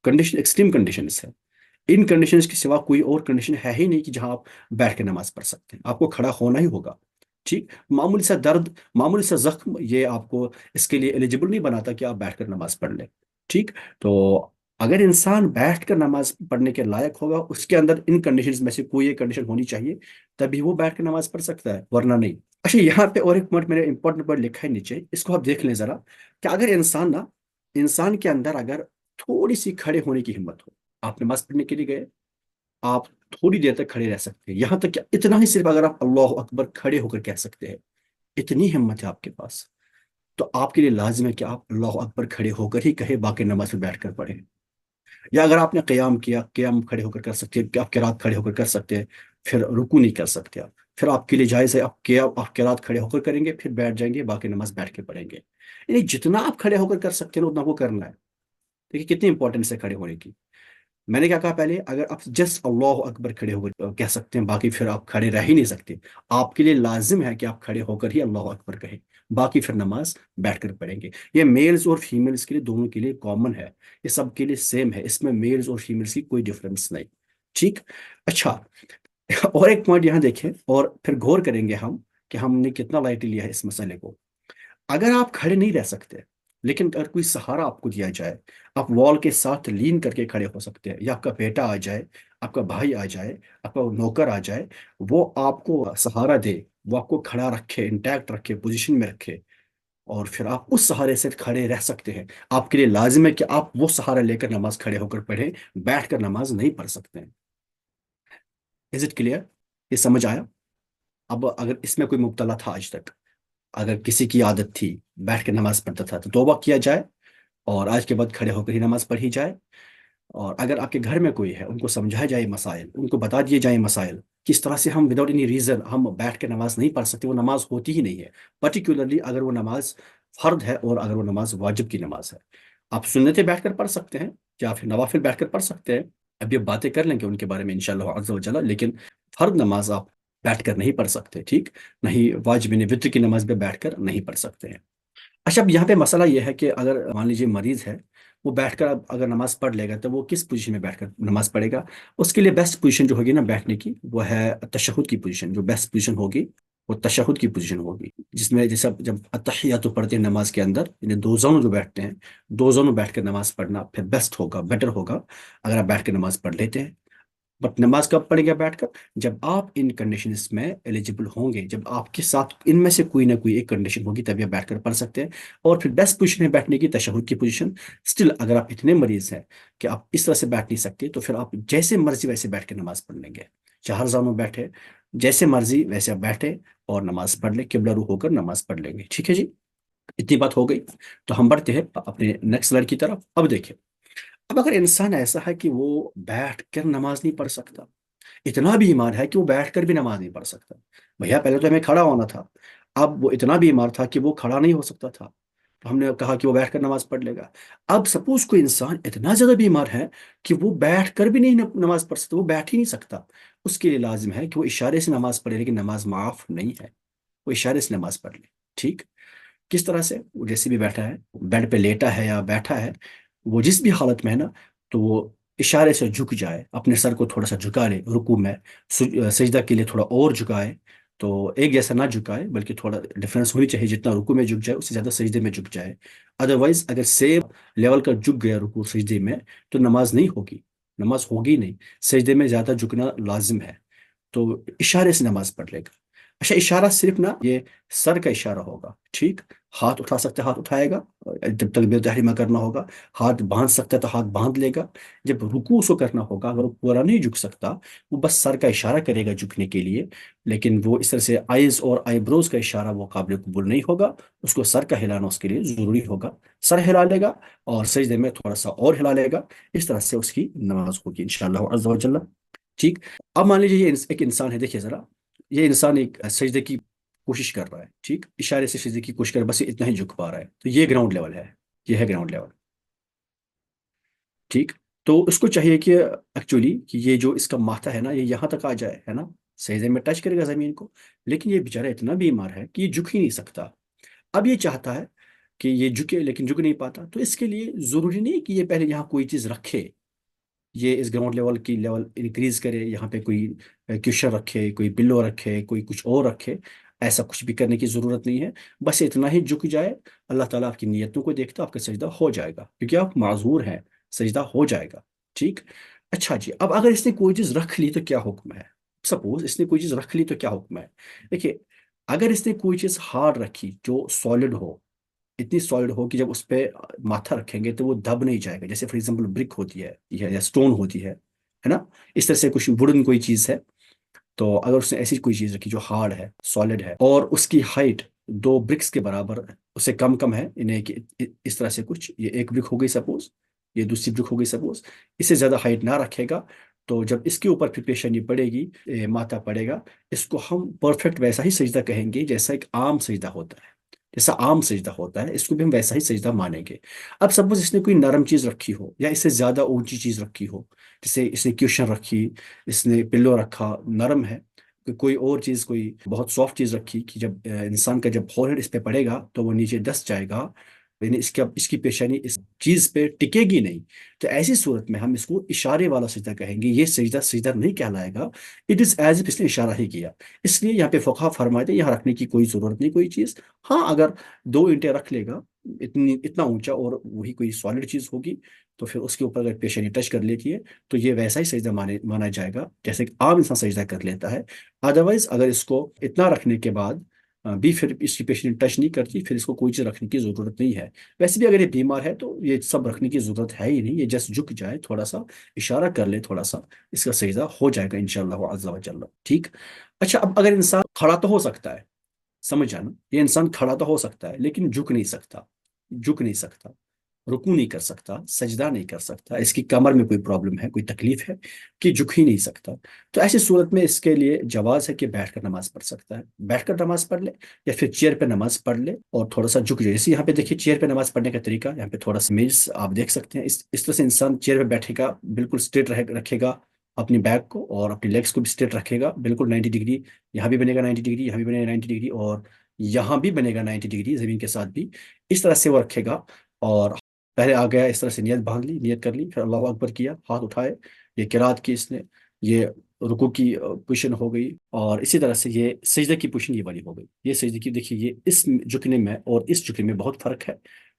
کنڈیشن ایکسٹریم کنڈیشنز ہے. ان کنڈیشنز کے سوا کوئی اور کنڈیشن ہے ہی نہیں کہ جہاں آپ بیٹھ کے نماز پڑھ سکتے ہیں. آپ کو کھڑا ہونا ہی ہوگا. ٹھیک، معمولی سا درد، معمولی سا زخم یہ آپ کو اس کے لیے ایلیجیبل نہیں بناتا کہ آپ بیٹھ کر نماز پڑھ لیں. ٹھیک، تو اگر انسان بیٹھ کر نماز پڑھنے کے لائق ہوگا، اس کے اندر ان کنڈیشنز میں سے کوئی ایک کنڈیشن ہونی چاہیے، تبھی وہ بیٹھ کر نماز پڑھ سکتا ہے، ورنہ نہیں. اچھا یہاں پہ اور ایک پوائنٹ میرے امپورٹنٹ پوائنٹ لکھا ہے نیچے، اس کو آپ دیکھ لیں ذرا، کہ اگر انسان کے اندر اگر تھوڑی سی کھڑے ہونے کی ہمت ہو، آپ نماز پڑھنے کے لیے گئے، آپ تھوڑی دیر تک کھڑے رہ سکتے ہیں، یہاں تک کہ اتنا ہی صرف اگر آپ اللہ اکبر کھڑے ہو کر کہہ سکتے ہیں، اتنی ہمت ہے آپ کے پاس، تو آپ کے لیے لازم ہے کہ آپ اللہ اکبر کھڑے ہو کر ہی کہے، باقی نماز میں بیٹھ کر پڑھیں. یا اگر آپ نے قیام کیا، قیام کھڑے ہو کر کر سکتے ہیں، آپ قرات کھڑے ہو کر کر سکتے ہیں، پھر رکوع نہیں کر سکتے آپ، پھر آپ کے لیے جائز ہے آپ قرات کھڑے ہو کر کریں گے، پھر بیٹھ جائیں گے، باقی نماز بیٹھ کے پڑھیں گے، یعنی جتنا آپ کھڑے ہو کر کر سکتے ہیں نا اتنا وہ کرنا ہے۔ دیکھیے کتنی امپورٹنس ہے کھڑے ہونے کی۔ میں نے کیا کہا پہلے، اگر آپ جسٹ اللہ اکبر کھڑے ہو کر کہہ سکتے ہیں، باقی پھر آپ کھڑے رہ ہی نہیں سکتے، آپ کے لیے لازم ہے کہ آپ کھڑے ہو کر ہی اللہ اکبر کہیں، باقی پھر نماز بیٹھ کر پڑھیں گے۔ یہ میلز اور فیمیلز کے لیے دونوں کے لیے کامن ہے، یہ سب کے لیے سیم ہے، اس میں میلز اور فیمیلز کی کوئی ڈفرنس نہیں، ٹھیک؟ اچھا، اور ایک پوائنٹ یہاں دیکھیں اور پھر غور کریں گے ہم کہ ہم نے کتنا لائٹلی لیا ہے اس مسئلے کو۔ اگر آپ کھڑے نہیں رہ سکتے لیکن اگر کوئی سہارا آپ کو دیا جائے، آپ وال کے ساتھ لین کر کے کھڑے ہو سکتے ہیں، یا آپ کا بیٹا آ جائے، آپ کا بھائی آ جائے، آپ کا نوکر آ جائے، وہ آپ کو سہارا دے، وہ آپ کو کھڑا رکھے، انٹیکٹ رکھے، پوزیشن میں رکھے، اور پھر آپ اس سہارے سے کھڑے رہ سکتے ہیں، آپ کے لیے لازم ہے کہ آپ وہ سہارا لے کر نماز کھڑے ہو کر پڑھیں، بیٹھ کر نماز نہیں پڑھ سکتے ہیں۔ Is it clear? یہ سمجھ آیا؟ اب اگر اس میں کوئی مبتلا تھا آج تک، اگر کسی کی عادت تھی بیٹھ کے نماز پڑھتا تھا، تو توبہ کیا جائے اور آج کے بعد کھڑے ہو کر ہی نماز پڑھی جائے۔ اور اگر آپ کے گھر میں کوئی ہے، ان کو سمجھایا جائے مسائل، ان کو بتا دیے جائیں مسائل، کس طرح سے ہم وداؤٹ اینی ریزن ہم بیٹھ کے نماز نہیں پڑھ سکتے، وہ نماز ہوتی ہی نہیں ہے، پرٹیکولرلی اگر وہ نماز فرد ہے اور اگر وہ نماز واجب کی نماز ہے۔ آپ سنتیں بیٹھ کر پڑھ سکتے ہیں یا پھر نوافل بیٹھ کر پڑھ سکتے ہیں، اب یہ باتیں کر لیں گے ان کے بارے میں انشاءاللہ عز و جل، لیکن فرد نماز آپ بیٹھ کر نہیں پڑھ سکتے، ٹھیک؟ نہیں واجب یعنی وتر کی نماز پہ بیٹھ کر نہیں پڑھ سکتے ہیں۔ اچھا، اب یہاں پہ مسئلہ یہ ہے کہ اگر مان لیجیے مریض ہے، وہ بیٹھ کر اب اگر نماز پڑھ لے گا تو وہ کس پوزیشن میں بیٹھ کر نماز پڑھے گا؟ اس کے لیے بیسٹ پوزیشن جو ہوگی نا بیٹھنے کی، وہ ہے تشہد کی پوزیشن، جو بیسٹ پوزیشن ہوگی وہ تشہد کی پوزیشن ہوگی، جس میں جیسے جب اتحیات پڑھتے ہیں نماز کے اندر، یعنی دو زونوں جو بیٹھتے ہیں، دو زونوں بیٹھ کر نماز پڑھنا پھر بیسٹ ہوگا، بیٹر ہوگا اگر آپ بیٹھ کے نماز پڑھ لیتے ہیں۔ بٹ نماز کب پڑھیں گے بیٹھ کر؟ جب آپ ان کنڈیشنز میں ایلیجبل ہوں گے، جب آپ کے ساتھ ان میں سے کوئی نہ کوئی ایک کنڈیشن ہوگی، تب آپ بیٹھ کر پڑھ سکتے ہیں۔ اور پھر بیسٹ پوزیشن ہے بیٹھنے کی تشہد کی پوزیشن۔ اسٹل اگر آپ اتنے مریض ہیں کہ آپ اس طرح سے بیٹھ نہیں سکتے، تو پھر آپ جیسے مرضی ویسے بیٹھ کے نماز پڑھ لیں گے، چہار زانوں بیٹھے، جیسے مرضی ویسے آپ بیٹھے اور نماز پڑھ لیں، قبلہ رو ہو کر نماز پڑھ لیں گے، ٹھیک ہے جی؟ اتنی بات ہو گئی، تو ہم بڑھتے ہیں اپنے نیکسٹ سلائڈ کی طرف۔ اب دیکھیں، اب اگر انسان ایسا ہے کہ وہ بیٹھ کر نماز نہیں پڑھ سکتا، اتنا بیمار ہے کہ وہ بیٹھ کر بھی نماز نہیں پڑھ سکتا، بھیا پہلے تو ہمیں کھڑا ہونا تھا، اب وہ اتنا بیمار تھا کہ وہ کھڑا نہیں ہو سکتا تھا، تو ہم نے کہا کہ وہ بیٹھ کر نماز پڑھ لے گا۔ اب سپوز کوئی انسان اتنا زیادہ بیمار ہے کہ وہ بیٹھ کر بھی نہیں نماز پڑھ سکتا، وہ بیٹھ ہی نہیں سکتا، اس کے لیے لازم ہے کہ وہ اشارے سے نماز پڑھے، لیکن نماز معاف نہیں ہے، وہ اشارے سے نماز پڑھ لے، ٹھیک؟ کس طرح سے؟ وہ جیسے بھی بیٹھا ہے، بیڈ پہ لیٹا ہے یا بیٹھا ہے، وہ جس بھی حالت میں ہے نا، تو وہ اشارے سے جھک جائے، اپنے سر کو تھوڑا سا جھکا لے رکوع میں، سجدہ کے لیے تھوڑا اور جھکائے، تو ایک جیسا نہ جھکائے بلکہ تھوڑا ڈفرینس ہونی چاہیے، جتنا رکوع میں جھک جائے اس سے زیادہ سجدے میں جھک جائے۔ ادروائز اگر سیم لیول کا جھک گیا رکوع سجدے میں، تو نماز نہیں ہوگی، نماز ہوگی نہیں، سجدے میں زیادہ جھکنا لازم ہے، تو اشارے سے نماز پڑھ لے گا۔ اچھا، اشارہ صرف نہ یہ سر کا اشارہ ہوگا، ٹھیک؟ ہاتھ اٹھا سکتے ہاتھ اٹھائے گا، جب تک بے تحریمہ کرنا ہوگا، ہاتھ باندھ سکتا ہے تو ہاتھ باندھ لے گا، جب رکوع اس کو کرنا ہوگا اگر وہ پورا نہیں جھک سکتا، وہ بس سر کا اشارہ کرے گا جھکنے کے لیے، لیکن وہ اس طرح سے آئیز اور آئی بروز کا اشارہ وہ قابل قبول نہیں ہوگا، اس کو سر کا ہلانا اس کے لیے ضروری ہوگا، سر ہلا لے گا اور سجدے میں تھوڑا سا اور ہلا لے گا، اس طرح سے اس کی نماز ہوگی انشاءاللہ عز و جل، ٹھیک؟ اب مان لیجیے یہ ایک انسان ہے، دیکھیے ذرا، یہ انسان ایک سجدے کی کوشش کر رہا ہے، ٹھیک؟ اشارے سے سجدے کی کوشش کر رہا ہے، بس یہ اتنا ہی جھک پا رہا ہے، تو یہ گراؤنڈ لیول ہے، یہ ہے گراؤنڈ لیول، ٹھیک؟ تو اس کو چاہیے کہ ایکچولی کہ یہ جو اس کا ماتھا ہے نا، یہ یہاں تک آ جائے، ہے نا، سجدے میں ٹچ کرے گا زمین کو، لیکن یہ بیچارہ اتنا بیمار ہے کہ یہ جھک ہی نہیں سکتا۔ اب یہ چاہتا ہے کہ یہ جھکے لیکن جھک نہیں پاتا، تو اس کے لیے ضروری نہیں کہ یہ پہلے یہاں کوئی چیز رکھے، یہ اس گراؤنڈ لیول کی لیول انکریز کرے، یہاں پہ کوئی کیشر رکھے، کوئی بلو رکھے، کوئی کچھ اور رکھے، ایسا کچھ بھی کرنے کی ضرورت نہیں ہے، بس اتنا ہی جھک جائے، اللہ تعالیٰ آپ کی نیتوں کو دیکھتا آپ کا سجدہ ہو جائے گا، کیونکہ آپ معذور ہیں، سجدہ ہو جائے گا، ٹھیک؟ اچھا جی، اب اگر اس نے کوئی چیز رکھ لی تو کیا حکم ہے؟ سپوز اس نے کوئی چیز رکھ لی تو کیا حکم ہے؟ دیکھیے، اگر اس نے کوئی چیز ہارڈ رکھی جو سالڈ ہو، اتنی سالڈ ہو کہ جب اس پہ ماتھا رکھیں گے تو وہ دب نہیں جائے گا، جیسے فار ایگزامپل برک ہوتی ہے یا اسٹون ہوتی ہے نا، اس طرح سے کچھ ووڈن کوئی چیز ہے، تو اگر اس نے ایسی کوئی چیز رکھی جو ہارڈ ہے، سالڈ ہے، اور اس کی ہائٹ دو برکس کے برابر اس سے کم کم ہے، انہیں کہ اس طرح سے کچھ، یہ ایک برک ہو گئی سپوز، یہ دوسری برک ہو گئی سپوز، اس سے زیادہ ہائٹ نہ رکھے گا، تو جب اس کے اوپر پھر پیشانی پڑے گی، ماتھا پڑے گا، اس کو ہم پرفیکٹ ویسا ہی سجدہ کہیں گے جیسا ایک عام سجدہ ہوتا ہے، جیسا عام سجدہ ہوتا ہے، اس کو بھی ہم ویسا ہی سجدہ مانیں گے۔ اب سپوز اس نے کوئی نرم چیز رکھی ہو یا اس سے زیادہ اونچی چیز رکھی ہو، جیسے اس نے کیوشن رکھی، اس نے پلو رکھا نرم ہے، کوئی اور چیز، کوئی بہت سافٹ چیز رکھی کہ جب انسان کا جب فور ہیڈ اس پہ پڑے گا تو وہ نیچے دس جائے گا، یعنی اس کی پیشانی اس چیز پہ ٹکے گی نہیں، تو ایسی صورت میں ہم اس کو اشارے والا سجدہ کہیں گے، یہ سجدہ سجدہ نہیں کہلائے گا، اٹ از ایز اف اس نے اشارہ ہی کیا۔ اس لیے یہاں پہ فقہ فرماتے ہیں یہاں رکھنے کی کوئی ضرورت نہیں کوئی چیز، ہاں اگر 2 اینٹیں رکھ لے گا اتنا اونچا اور وہی کوئی سالڈ چیز ہوگی تو پھر اس کے اوپر اگر پیشانی ٹچ کر لیتی ہے تو یہ ویسا ہی سجدہ مانا جائے گا جیسے کہ عام انسان سجدہ کر لیتا ہے۔ ادروائز اگر اس کو اتنا رکھنے کے بعد بھی پھر اس کی پیشانی ٹچ نہیں کرتی، پھر اس کو کوئی چیز رکھنے کی ضرورت نہیں ہے۔ ویسے بھی اگر یہ بیمار ہے تو یہ سب رکھنے کی ضرورت ہے ہی نہیں، یہ جسٹ جھک جائے، تھوڑا سا اشارہ کر لے، تھوڑا سا اس کا سجدہ ہو جائے گا انشاءاللہ عز و جل۔ ٹھیک۔ اچھا، اب اگر انسان کھڑا تو ہو سکتا ہے، سمجھ جانا، یہ انسان کھڑا تو ہو سکتا ہے لیکن جھک نہیں سکتا، جھک نہیں سکتا، رکوع نہیں کر سکتا، سجدہ نہیں کر سکتا، اس کی کمر میں کوئی پرابلم ہے، کوئی تکلیف ہے کہ جھک ہی نہیں سکتا، تو ایسی صورت میں اس کے لیے جواز ہے کہ بیٹھ کر نماز پڑھ سکتا ہے، بیٹھ کر نماز پڑھ لے یا پھر چیئر پہ نماز پڑھ لے اور تھوڑا سا جھک جائے۔ جیسے یہاں پہ دیکھیے چیئر پہ نماز پڑھنے کا طریقہ، یہاں پہ تھوڑا سا میز آپ دیکھ سکتے ہیں، اس طرح سے انسان چیئر پہ بیٹھے گا، بالکل اسٹریٹ رکھے گا اپنی بیک کو اور اپنی لیگس کو بھی اسٹریٹ رکھے گا، بالکل 90 ڈگری، یہاں بھی بنے گا 90 ڈگری، یہاں بھی بنے گا 90 ڈگری، اور یہاں بھی بنے گا 90 ڈگری زمین کے ساتھ بھی، اس طرح سے وہ رکھے گا۔ اور پہلے آ گیا اس طرح سے نیت باندھ لی، نیت کر لی، پھر اللہ اکبر کیا، ہاتھ اٹھائے، یہ قرات کی اس نے، یہ رکوع کی پوزیشن ہو گئی، اور اسی طرح سے یہ سجدے کی پوزیشن یہ والی ہو گئی، یہ سجدے کی، دیکھیے یہ اس جھکنے میں اور اس جھکنے میں بہت فرق ہے،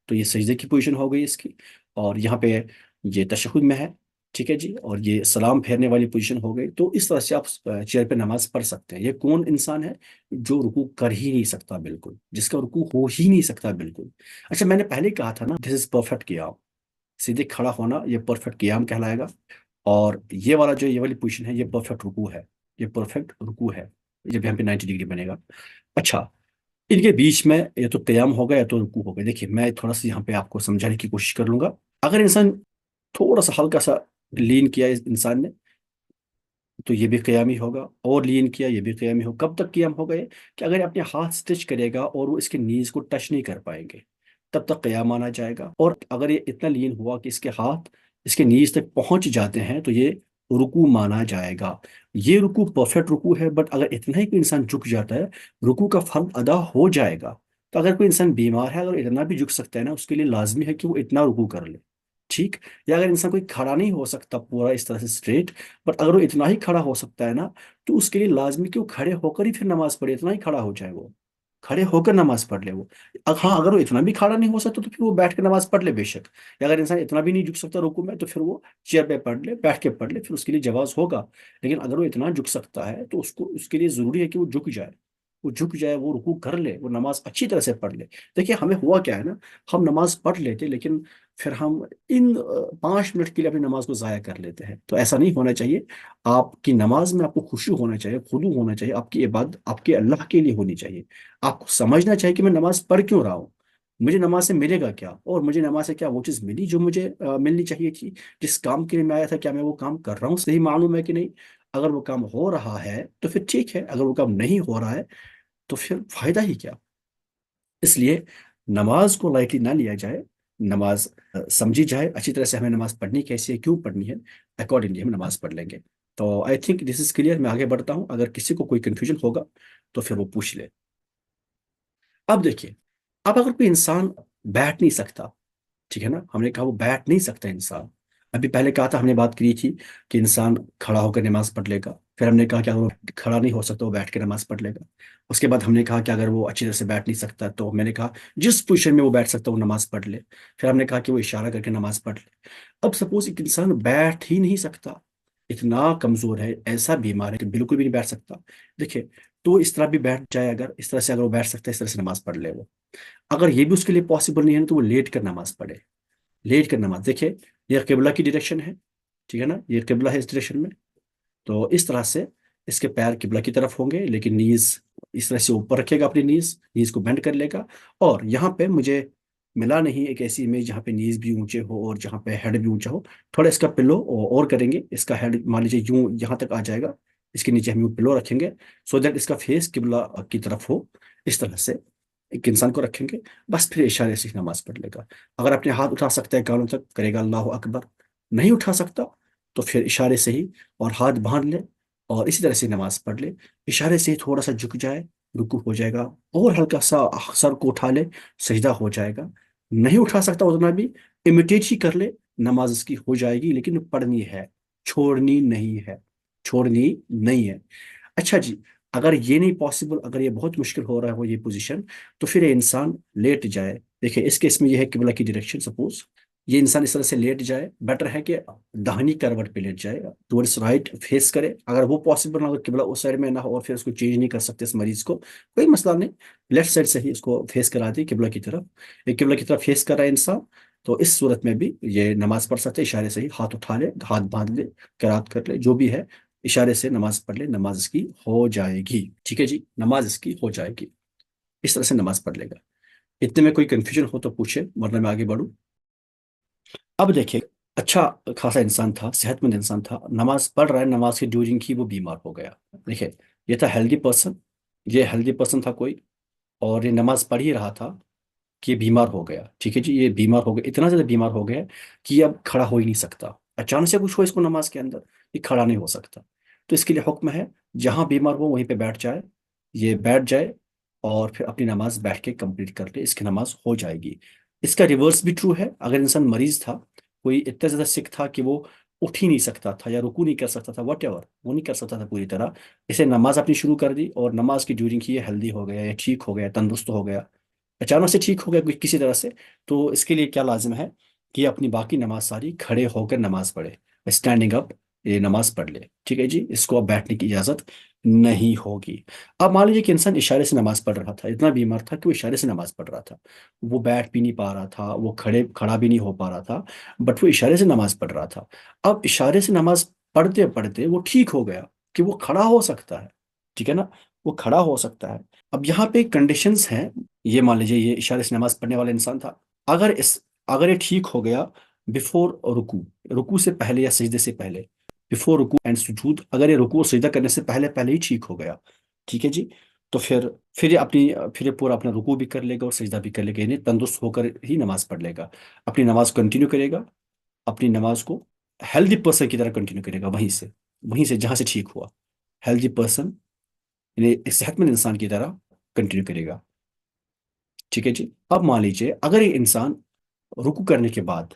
تو یہ سجدے کی پوزیشن ہو گئی اس کی، اور یہاں پہ یہ تشہد میں ہے، ٹھیک ہے جی، اور یہ سلام پھیرنے والی پوزیشن ہو گئی، تو اس طرح سے آپ چیئر پہ نماز پڑھ سکتے ہیں۔ یہ کون انسان ہے جو رکوع کر ہی نہیں سکتا بالکل، جس کا رکوع ہو ہی نہیں سکتا بالکل۔ اچھا، میں نے پہلے کہا تھا نا دس از پرفیکٹ قیام، سیدھے کھڑا ہونا یہ پرفیکٹ قیام کہلائے گا، اور یہ والا جو یہ والی پوزیشن ہے یہ پرفیکٹ رکوع ہے، یہ پرفیکٹ رکوع ہے جب یہاں پہ 90 ڈگری بنے گا۔ اچھا، ان کے بیچ میں یا تو قیام ہوگا یا تو رکوع ہوگا۔ دیکھیے میں تھوڑا سا یہاں پہ آپ کو سمجھانے کی کوشش کر لوں گا۔ اگر انسان تھوڑا سا ہلکا سا لین کیا اس انسان نے تو یہ بھی قیامی ہوگا، اور لین کیا یہ بھی قیامی ہوگا۔ کب تک قیام ہوگا یہ؟ کہ اگر یہ اپنے ہاتھ سٹچ کرے گا اور وہ اس کے نیز کو ٹچ نہیں کر پائیں گے تب تک قیام مانا جائے گا، اور اگر یہ اتنا لین ہوا کہ اس کے ہاتھ اس کے نیز تک پہنچ جاتے ہیں تو یہ رکوع مانا جائے گا۔ یہ رکوع پرفیکٹ رکوع ہے، بٹ اگر اتنا ہی کوئی انسان جھک جاتا ہے رکوع کا فرض ادا ہو جائے گا۔ تو اگر کوئی انسان بیمار ہے، اگر اتنا بھی جھک سکتا ہے نا، اس کے لیے لازمی ہے کہ وہ اتنا رکوع کر لے، ٹھیک۔ یا اگر انسان کوئی کھڑا نہیں ہو سکتا پورا اس طرح سے اسٹریٹ، بٹ اگر وہ اتنا ہی کھڑا ہو سکتا ہے نا تو اس کے لیے لازمی کہ وہ کھڑے ہو کر ہی پھر نماز پڑھے، اتنا ہی کھڑا ہو جائے، وہ کھڑے ہو کر نماز پڑھ لے وہ۔ ہاں اگر وہ اتنا بھی کھڑا نہیں ہو سکتا تو پھر وہ بیٹھ کے نماز پڑھ لے بے شک، یا اگر انسان اتنا بھی نہیں جھک سکتا رکوع میں تو پھر وہ چیئر پہ پڑھ لے، بیٹھ کے پڑھ لے، پھر اس کے لیے جواز ہوگا۔ لیکن اگر وہ اتنا جھک سکتا ہے تو اس کے لیے ضروری ہے کہ وہ جھک جائے، وہ جھک جائے، وہ رکوع کر لے، وہ نماز اچھی طرح سے پڑھ لے۔ دیکھیے ہمیں ہوا کیا ہے نا، ہم نماز پڑھ لیتے لیکن پھر ہم ان 5 منٹ کے لیے اپنی نماز کو ضائع کر لیتے ہیں، تو ایسا نہیں ہونا چاہیے۔ آپ کی نماز میں آپ کو خشوع ہونا چاہیے، خضوع ہونا چاہیے، آپ کی عبادت آپ کے اللہ کے لیے ہونی چاہیے۔ آپ کو سمجھنا چاہیے کہ میں نماز پڑھ کیوں رہا ہوں، مجھے نماز سے ملے گا کیا، اور مجھے نماز سے کیا وہ چیز ملی جو مجھے ملنی چاہیے تھی، جس کام کے لیے میں آیا تھا، کیا میں وہ کام کر رہا ہوں، صحیح معلوم ہے کہ نہیں۔ اگر وہ کام ہو رہا ہے تو پھر ٹھیک ہے، اگر وہ کام نہیں ہو رہا ہے تو پھر فائدہ ہی کیا۔ اس لیے نماز کو لائٹلی نہ لیا جائے، نماز سمجھی جائے اچھی طرح سے، ہمیں نماز پڑھنی کیسی ہے، کیوں پڑھنی ہے، اکارڈنگلی ہم نماز پڑھ لیں گے۔ تو I think this is clear, میں آگے بڑھتا ہوں، اگر کسی کو کوئی کنفیوژن ہوگا تو پھر وہ پوچھ لے۔ اب دیکھیے، اب اگر کوئی انسان بیٹھ نہیں سکتا، ٹھیک ہے نا، ہم نے کہا وہ بیٹھ نہیں سکتا انسان، ابھی پہلے کہا تھا، ہم نے بات کی تھی کہ انسان کھڑا ہو کر نماز پڑھ لے گا، پھر ہم نے کہا کہ اگر وہ کھڑا نہیں ہو سکتا وہ بیٹھ کے نماز پڑھ لے گا، اس کے بعد ہم نے کہا کہ اگر وہ اچھی طرح سے بیٹھ نہیں سکتا تو میں نے کہا جس پوزیشن میں وہ بیٹھ سکتا وہ نماز پڑھ لے، پھر ہم نے کہا کہ وہ اشارہ کر کے نماز پڑھ لے۔ اب سپوز ایک انسان بیٹھ ہی نہیں سکتا، اتنا کمزور ہے، ایسا بیمار ہے کہ بالکل بھی نہیں بیٹھ سکتا، دیکھیے تو اس طرح بھی بیٹھ جائے، اگر اس طرح سے اگر وہ بیٹھ سکتا ہے اس طرح سے نماز پڑھ لے وہ۔ اگر یہ بھی اس کے لیے پاسبل نہیں ہے تو وہ لیٹ کر نماز پڑھے، لیٹ کر نماز، دیکھیے یہ قبلہ کی ڈائریکشن ہے، ٹھیک ہے نا، یہ قبلہ ہے اس ڈائریکشن میں، تو اس طرح سے اس کے پیر قبلہ کی طرف ہوں گے، لیکن نیز اس طرح سے اوپر رکھے گا، اپنی نیز کو بینڈ کر لے گا، اور یہاں پہ مجھے ملا نہیں ایک ایسی امیج جہاں پہ نیز بھی اونچے ہو اور جہاں پہ ہیڈ بھی اونچا ہو. تھوڑا اس کا پلو اور کریں گے، اس کا ہیڈ مان لیجیے یوں یہاں تک آ جائے گا، اس کے نیچے ہم یوں پلو رکھیں گے سو دیٹ اس کا فیس قبلہ کی طرف ہو. اس طرح سے ایک انسان کو رکھیں گے، بس پھر اشارے سے ہی نماز پڑھ لے گا. اگر اپنے ہاتھ اٹھا سکتا ہے کانوں تک کرے گا اللہ اکبر، نہیں اٹھا سکتا تو پھر اشارے سے ہی اور ہاتھ باندھ لے اور اسی طرح سے نماز پڑھ لے. اشارے سے ہی تھوڑا سا جھک جائے، رکو ہو جائے گا، اور ہلکا سا سر کو اٹھا لے، سجدہ ہو جائے گا. نہیں اٹھا سکتا اتنا بھی امیٹیٹ ہی کر لے، نماز اس کی ہو جائے گی، لیکن پڑھنی ہے، چھوڑنی نہیں ہے، چھوڑنی نہیں ہے. اچھا جی، اگر یہ نہیں پاسبل، اگر یہ بہت مشکل ہو رہا ہے وہ یہ پوزیشن، تو پھر یہ انسان لیٹ جائے. دیکھیں اس کیس میں یہ ہے قبلہ کی ڈائریکشن، سپوز یہ انسان اس طرح سے لیٹ جائے، بیٹر ہے کہ داہنی کروٹ پہ لیٹ جائے، ٹورڈس رائٹ فیس کرے. اگر وہ پاسبل نہ ہو، قبلہ اس سائڈ میں نہ ہو اور پھر اس کو چینج نہیں کر سکتے اس مریض کو، کوئی مسئلہ نہیں، لیفٹ سائڈ سے ہی اس کو فیس کرا دی قبلہ کی طرف. ایک قبلہ کی طرف فیس کر رہا ہے انسان، تو اس صورت میں بھی یہ نماز پڑھ سکتے، اشارے سے ہی ہاتھ اٹھا لے، ہاتھ باندھ لے، قرات کر لے، جو بھی ہے اشارے سے نماز پڑھ لے، نماز اس کی ہو جائے گی. ٹھیک ہے جی، نماز اس کی ہو جائے گی، اس طرح سے نماز پڑھ لے گا. اتنے میں کوئی کنفیوژن ہو تو پوچھے، ورنہ میں آگے بڑھوں. اب دیکھیں، اچھا خاصا انسان تھا، صحت مند انسان تھا، نماز پڑھ رہا ہے، نماز کی ڈیورنگ ہی وہ بیمار ہو گیا. دیکھیں یہ تھا ہیلدی پرسن، یہ ہیلدی پرسن تھا کوئی، اور یہ نماز پڑھ ہی رہا تھا کہ یہ بیمار ہو گیا. ٹھیک ہے جی، یہ بیمار ہو گیا، اتنا زیادہ بیمار ہو گیا کہ یہ اب کھڑا ہو ہی نہیں سکتا. اچانک سے کچھ ہو اس کو نماز کے اندر، یہ کھڑا نہیں ہو سکتا. تو اس کے لیے حکم ہے جہاں بیمار ہو وہیں پہ بیٹھ جائے، یہ بیٹھ جائے اور پھر اپنی نماز بیٹھ کے کمپلیٹ کر لے، اس کی نماز ہو جائے گی. اس کا ریورس بھی ٹرو ہے. اگر انسان مریض تھا، کوئی اتنا زیادہ سک تھا کہ وہ اٹھ ہی نہیں سکتا تھا یا رکو نہیں کر سکتا تھا، واٹ ایور وہ نہیں کر سکتا تھا پوری طرح، اسے نماز اپنی شروع کر دی اور نماز کی ڈیورنگ کی یہ ہیلدی ہو گیا یا ٹھیک ہو گیا، تندرست ہو گیا، اچانک سے ٹھیک ہو گیا کسی طرح سے، تو اس کے لیے کیا لازم ہے کہ یہ اپنی باقی نماز ساری کھڑے ہو کر نماز پڑھے، اسٹینڈنگ اپ یہ نماز پڑھ لے. ٹھیک ہے جی، اس کو اب بیٹھنے کی اجازت نہیں ہوگی. اب مان لیجیے کہ انسان اشارے سے نماز پڑھ رہا تھا، اتنا بیمار تھا کہ وہ اشارے سے نماز پڑھ رہا تھا، وہ بیٹھ بھی نہیں پا رہا تھا، وہ کھڑا بھی نہیں ہو پا رہا تھا، بٹ وہ اشارے سے نماز پڑھ رہا تھا. اب اشارے سے نماز پڑھتے پڑھتے وہ ٹھیک ہو گیا کہ وہ کھڑا ہو سکتا ہے. ٹھیک ہے نا، وہ کھڑا ہو سکتا ہے. اب یہاں پہ کنڈیشنز ہیں. یہ مان لیجیے یہ اشارے سے نماز پڑھنے والا انسان تھا، اگر اگر یہ ٹھیک ہو گیا بفور رکو، رکو سے پہلے یا سجدے سے پہلے، بفور رکو اینڈ سجود، اگر یہ رکو اور سجدہ کرنے سے پہلے پہلے ہی ٹھیک ہو گیا، ٹھیک ہے جی، تو پھر یہ پورا اپنا رکوع بھی کر لے گا اور سجدہ بھی کر لے گا، یعنی تندرست ہو کر ہی نماز پڑھ لے گا. اپنی نماز کنٹینیو کرے گا، اپنی نماز کو ہیلدی پرسن کی طرح کنٹینیو کرے گا، وہیں سے جہاں سے ٹھیک ہوا، ہیلدی پرسن یعنی ایک صحت مند انسان کی طرح کنٹینیو کرے گا. ٹھیک ہے جی. اب مان لیجیے اگر یہ انسان رکوع کرنے کے بعد،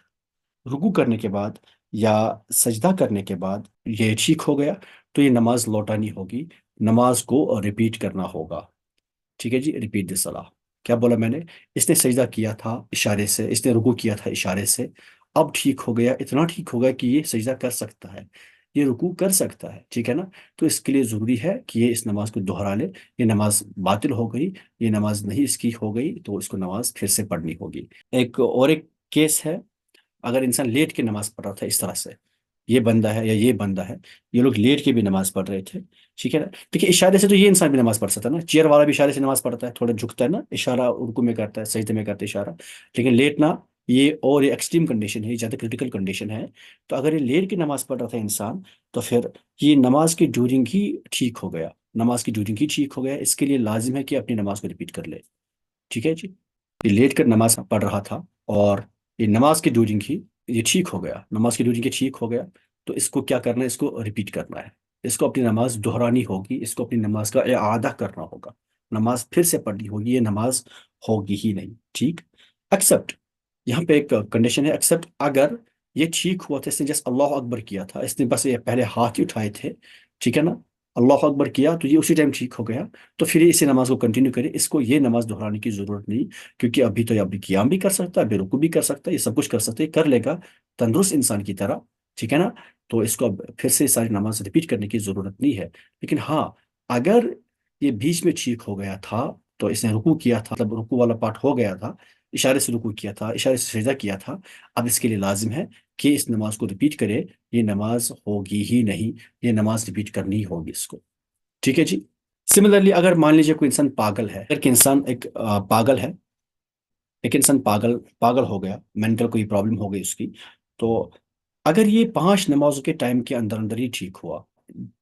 رکوع کرنے کے بعد یا سجدہ کرنے کے بعد یہ ٹھیک ہو گیا، تو یہ نماز لوٹانی ہوگی، نماز کو ریپیٹ کرنا ہوگا. ٹھیک ہے جی، ریپیٹ دی صلاح. کیا بولا میں نے؟ اس نے سجدہ کیا تھا اشارے سے، اس نے رکوع کیا تھا اشارے سے، اب ٹھیک ہو گیا، اتنا ٹھیک ہو گیا کہ یہ سجدہ کر سکتا ہے، یہ رکوع کر سکتا ہے. ٹھیک ہے نا، تو اس کے لیے ضروری ہے کہ یہ اس نماز کو دہرا لے. یہ نماز باطل ہو گئی، یہ نماز نہیں اس کی ہو گئی، تو اس کو نماز پھر سے پڑھنی ہوگی. ایک کیس ہے، اگر انسان لیٹ کے نماز پڑھ رہا تھا اس طرح سے، یہ بندہ ہے یا یہ بندہ ہے، یہ لوگ لیٹ کے بھی نماز پڑھ رہے تھے. ٹھیک ہے نا، دیکھیے اشارے سے تو یہ انسان بھی نماز پڑھ سکتا ہے نا، چیئر والا بھی اشارے سے نماز پڑھتا ہے، تھوڑا جھکتا ہے نا، اشارہ رکوع میں کرتا ہے، سجدے میں کرتا ہے اشارہ. لیکن لیٹنا یہ اور یہ ایکسٹریم کنڈیشن ہے، یہ زیادہ کریٹیکل کنڈیشن ہے. تو اگر یہ لیٹ کی نماز پڑھ رہا تھا انسان، تو پھر یہ نماز کی ڈیورنگ ہی ٹھیک ہو گیا، نماز کی ڈیورنگ ہی ٹھیک ہو گیا. اس کے لیے لازم ہے کہ اپنی نماز کو ریپیٹ کر لے. ٹھیک ہے جی، یہ لیٹ کر نماز پڑھ رہا تھا اور یہ نماز کی ڈیورنگ ہی یہ ٹھیک ہو گیا، نماز کی ڈیورنگ ٹھیک ہو گیا، تو اس کو کیا کرنا ہے؟ اس کو ریپیٹ کرنا ہے، اس کو اپنی نماز دہرانی ہوگی، اس کو اپنی نماز کا اعادہ کرنا ہوگا، نماز پھر سے پڑھنی ہوگی، یہ نماز ہوگی ہی نہیں. ٹھیک، ایکسپٹ یہاں پہ ایک کنڈیشن ہے، ایکسپٹ اگر یہ ٹھیک ہوا تھا، اس نے جس اللہ اکبر کیا تھا، اس نے بس یہ پہلے ہاتھ ہی اٹھائے تھے، ٹھیک ہے نا، اللہ اکبر کیا تو یہ اسی ٹائم ٹھیک ہو گیا، تو پھر یہ اسی نماز کو کنٹینیو کرے، اس کو یہ نماز دہرانے کی ضرورت نہیں، کیونکہ ابھی تو یہ ابھی قیام بھی کر سکتا ہے، ابھی رکوع بھی کر سکتا ہے، یہ سب کچھ کر سکتا ہے، کر لے گا تندرست انسان کی طرح. ٹھیک ہے نا، تو اس کو اب پھر سے ساری نماز ریپیٹ کرنے کی ضرورت نہیں ہے. لیکن ہاں، اگر یہ بیچ میں ٹھیک ہو گیا تھا، تو اس نے رکوع کیا تھا، مطلب رکوع والا پارٹ ہو گیا تھا، اشارے سے رکوع کیا تھا، اشارے سے سجدہ کیا تھا، اب اس کے لیے لازم ہے کہ اس نماز کو ریپیٹ کرے، یہ نماز ہوگی ہی نہیں، یہ نماز ریپیٹ کرنی ہوگی اس کو. ٹھیک ہے جی. سملرلی اگر مان لیجیے کوئی انسان پاگل ہے، اگر کہ انسان ایک پاگل ہے، ایک انسان پاگل پاگل ہو گیا، مینٹل کوئی پرابلم ہو گئی اس کی، تو اگر یہ 5 نمازوں کے ٹائم کے اندر اندر ہی ٹھیک ہوا،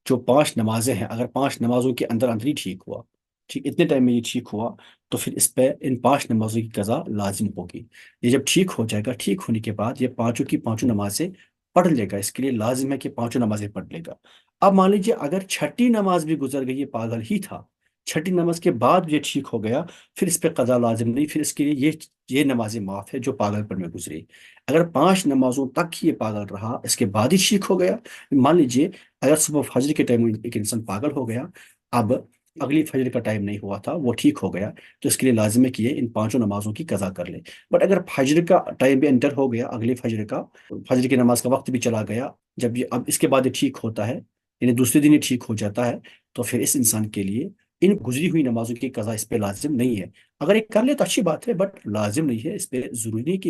جو 5 نمازیں ہیں، اگر 5 نمازوں کے اندر اندر ہی ٹھیک ہوا، ٹھیک اتنے ٹائم میں یہ ٹھیک ہوا، تو پھر اس پہ ان 5 نمازوں کی قضا لازم ہوگی۔ یہ جب ٹھیک ہو جائے گا، ٹھیک ہونے کے بعد یہ پانچوں کی پانچوں نمازیں پڑھ لے گا، اس کے لیے لازم ہے کہ پانچوں نمازیں پڑھ لے گا۔ اب مان لیجیے اگر چھٹی نماز بھی گزر گئی، یہ پاگل ہی تھا، چھٹی نماز کے بعد یہ ٹھیک ہو گیا، پھر اس پہ قضا لازم نہیں، پھر اس کے لیے یہ نمازیں معاف ہے جو پاگل پن میں گزری۔ اگر 5 نمازوں تک یہ پاگل رہا، اس کے بعد ہی ٹھیک ہو گیا، مان لیجیے اگر صبح فجر کے ٹائم ایک انسان پاگل ہو گیا، اب اگلی فجر کا ٹائم نہیں ہوا تھا، وہ ٹھیک ہو گیا، تو اس کے لیے لازم ہے کہ یہ ان 5 نمازوں کی قضا کر لے۔ بٹ اگر فجر کا ٹائم بھی انٹر ہو گیا، اگلی فجر کا، فجر کی نماز کا وقت بھی چلا گیا، جب یہ اب اس کے بعد یہ ٹھیک ہوتا ہے، یعنی دوسرے دن یہ ٹھیک ہو جاتا ہے، تو پھر اس انسان کے لیے ان گزری ہوئی نمازوں کی قضا اس پہ لازم نہیں ہے۔ اگر ایک کر لے تو اچھی بات ہے، بٹ لازم نہیں ہے، اس پہ ضروری نہیں کہ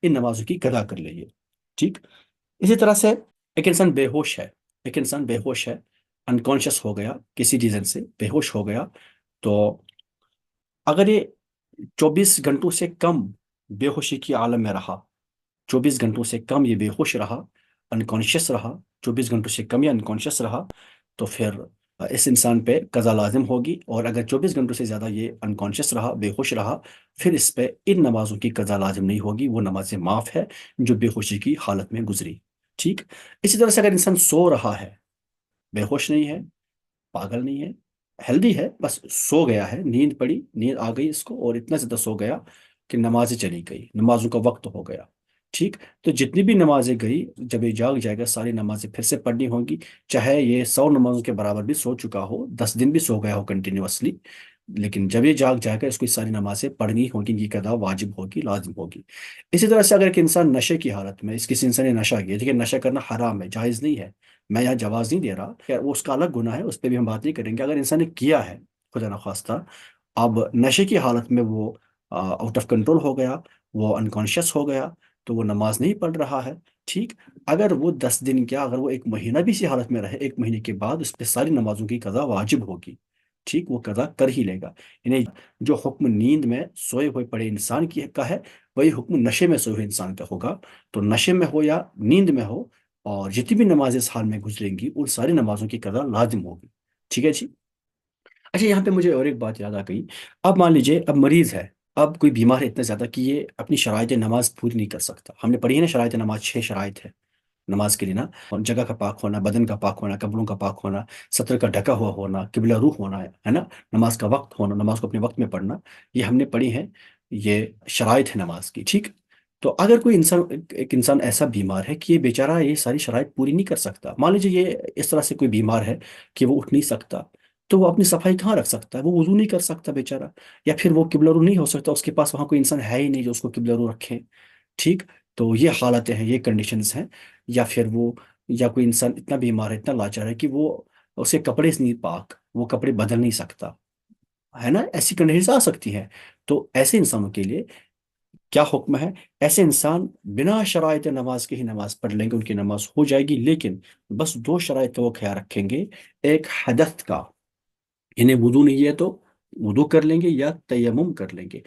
ان نمازوں کی قضا کر لے یہ، ٹھیک۔ اسی طرح سے ایک انسان بے ہوش ہے، ایک انسان بے ہوش ہے، انکانشیس ہو گیا، کسی ریزن سے بے ہوش ہو گیا، تو اگر یہ 24 گھنٹوں سے کم بے ہوشی کی عالم میں رہا، 24 گھنٹوں سے کم یہ بے ہوش رہا، انکانشیس رہا، 24 گھنٹوں سے کم یہ انکانشیس رہا، تو پھر اس انسان پہ قضا لازم ہوگی۔ اور اگر 24 گھنٹوں سے زیادہ یہ انکانشیس رہا، بے ہوش رہا، پھر اس پہ ان نمازوں کی قضا لازم نہیں ہوگی، وہ نمازیں معاف ہے جو بے ہوشی کی حالت میں گزری، ٹھیک۔ اسی طرح سے اگر انسان سو رہا ہے، بے ہوش نہیں ہے، پاگل نہیں ہے، ہیلدی ہے، بس سو گیا ہے، نیند پڑی، نیند آ گئی اس کو، اور اتنا زیادہ سو گیا کہ نمازیں چلی گئی، نمازوں کا وقت ہو گیا، ٹھیک۔ تو جتنی بھی نمازیں گئی، جب یہ جاگ جائے گا، ساری نمازیں پھر سے پڑھنی ہوں گی، چاہے یہ 100 نمازوں کے برابر بھی سو چکا ہو، 10 دن بھی سو گیا ہو کنٹینیوسلی، لیکن جب یہ جاگ جائے گا، اس کو یہ ساری نمازیں پڑھنی ہوگی، یہ قضا واجب ہوگی، لازم ہوگی۔ اسی طرح سے اگر ایک انسان نشے کی حالت میں، کسی انسان نے نشہ کیا، دیکھیے نشہ کرنا حرام ہے، جائز نہیں ہے، میں یہاں جواز نہیں دے رہا کہ وہ اس کا الگ گناہ ہے، اس پہ بھی ہم بات نہیں کریں گے۔ اگر انسان نے کیا ہے خدا نخواستہ، اب نشے کی حالت میں وہ آؤٹ آف کنٹرول ہو گیا، وہ انکانشیس ہو گیا، تو وہ نماز نہیں پڑھ رہا ہے، ٹھیک۔ اگر وہ 10 دن کیا، اگر وہ 1 مہینہ بھی اسی حالت میں رہے، 1 مہینے کے بعد اس پہ ساری نمازوں کی قضا واجب ہوگی، ٹھیک، وہ قضا کر ہی لے گا۔ یعنی جو حکم نیند میں سوئے ہوئے پڑے انسان کی کا ہے، وہی حکم نشے میں سوئے ہوئے انسان کا ہوگا۔ تو نشے میں ہو یا نیند میں ہو، اور جتنی بھی نمازیں اس حال میں گزریں گی، ان ساری نمازوں کی قضا لازم ہوگی، ٹھیک ہے جی۔ اچھا، یہاں پہ مجھے اور ایک بات یاد آ گئی۔ اب مان لیجیے اب مریض ہے، اب کوئی بیمار ہے اتنا زیادہ کہ یہ اپنی شرائط نماز پوری نہیں کر سکتا۔ ہم نے پڑھی ہے نا شرائط نماز، 6 شرائط ہے نماز کے لیے نا، اور جگہ کا پاک ہونا، بدن کا پاک ہونا، کپڑوں کا پاک ہونا، سطر کا ڈھکا ہوا ہونا، قبلہ روح ہونا ہے نا، نماز کا وقت ہونا، نماز کو اپنے وقت میں پڑھنا، یہ ہم نے پڑھی ہے، یہ شرائط ہے نماز کی، ٹھیک۔ تو اگر کوئی انسان، ایک انسان ایسا بیمار ہے کہ یہ بیچارہ یہ ساری شرائط پوری نہیں کر سکتا، مان لیجیے یہ اس طرح سے کوئی بیمار ہے کہ وہ اٹھ نہیں سکتا، تو وہ اپنی صفائی کہاں رکھ سکتا ہے؟ وہ وضو نہیں کر سکتا بیچارہ، یا پھر وہ قبلہ رو نہیں ہو سکتا، اس کے پاس وہاں کوئی انسان ہے ہی نہیں جو اس کو قبلہ رو رکھے، ٹھیک۔ تو یہ حالتیں ہیں، یہ کنڈیشنز ہیں۔ یا پھر وہ، یا کوئی انسان اتنا بیمار ہے، اتنا لاچار ہے کہ وہ، اسے کپڑے سے نہیں پاک، وہ کپڑے بدل نہیں سکتا، ہے نا، ایسی کنڈیشنز آ سکتی ہیں۔ تو ایسے انسانوں کے لیے کیا حکم ہے؟ ایسے انسان بنا شرائط نماز کے ہی نماز پڑھ لیں گے، ان کی نماز ہو جائے گی، لیکن بس 2 شرائط کا وہ خیال رکھیں گے، ایک حدث کا، انہیں وضو نہیں ہے تو وضو کر لیں گے یا تیمم کر لیں گے،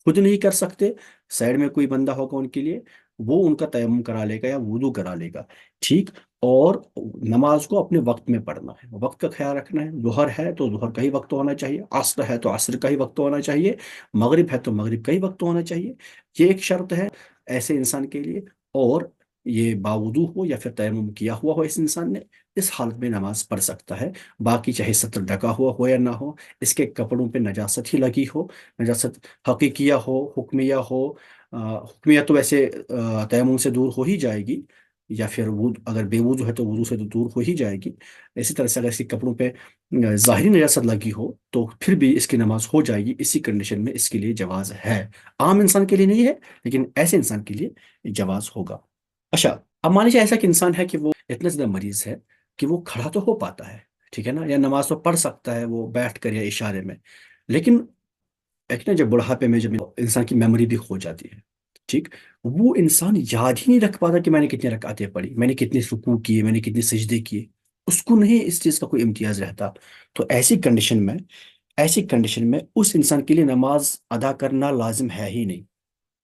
خود نہیں کر سکتے، سائڈ میں کوئی بندہ ہوگا ان کے لیے، وہ ان کا تیمم کرا لے گا یا وضو کرا لے گا، ٹھیک۔ اور نماز کو اپنے وقت میں پڑھنا ہے، وقت کا خیال رکھنا ہے، ظہر ہے تو ظہر کا ہی وقت ہونا چاہیے، عصر ہے تو عصر کا ہی وقت ہونا چاہیے، مغرب ہے تو مغرب کا ہی وقت ہونا چاہیے، یہ ایک شرط ہے ایسے انسان کے لیے۔ اور یہ باوضو ہو یا پھر تیمم کیا ہوا ہو اس انسان نے، اس حالت میں نماز پڑھ سکتا ہے۔ باقی چاہے سطر ڈھکا ہوا ہو یا نہ ہو، اس کے کپڑوں پہ نجاست ہی لگی ہو، نجاست حقیقیہ ہو، حکمیہ ہو، حکمیہ تو ویسے تیمم سے دور ہو ہی جائے گی، یا پھر وہ اگر بے وضو ہے تو وضو سے تو دور ہو ہی جائے گی۔ اسی طرح سے اگر اس کے کپڑوں پہ ظاہری نجاست لگی ہو تو پھر بھی اس کی نماز ہو جائے گی، اسی کنڈیشن میں اس کے لیے جواز ہے، عام انسان کے لیے نہیں ہے، لیکن ایسے انسان کے لیے جواز ہوگا۔ اچھا، اب مان لیجیے ایسا کہ انسان ہے کہ وہ اتنا زیادہ مریض ہے کہ وہ کھڑا تو ہو پاتا ہے، ٹھیک ہے نا، یا نماز تو پڑھ سکتا ہے وہ بیٹھ کر یا اشارے میں، لیکن ایک نا جب بڑھاپے میں جب انسان کی میموری بھی کھو جاتی ہے، ٹھیک، وہ انسان یاد ہی نہیں رکھ پاتا کہ میں نے کتنی رکعتیں پڑھی، میں نے کتنے رکوع کیے، میں نے کتنے سجدے کیے، اس کو نہیں اس چیز کا کوئی امتیاز رہتا۔ تو ایسی کنڈیشن میں اس انسان کے لیے نماز ادا کرنا لازم ہے ہی نہیں،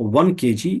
1 kg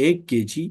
1 kg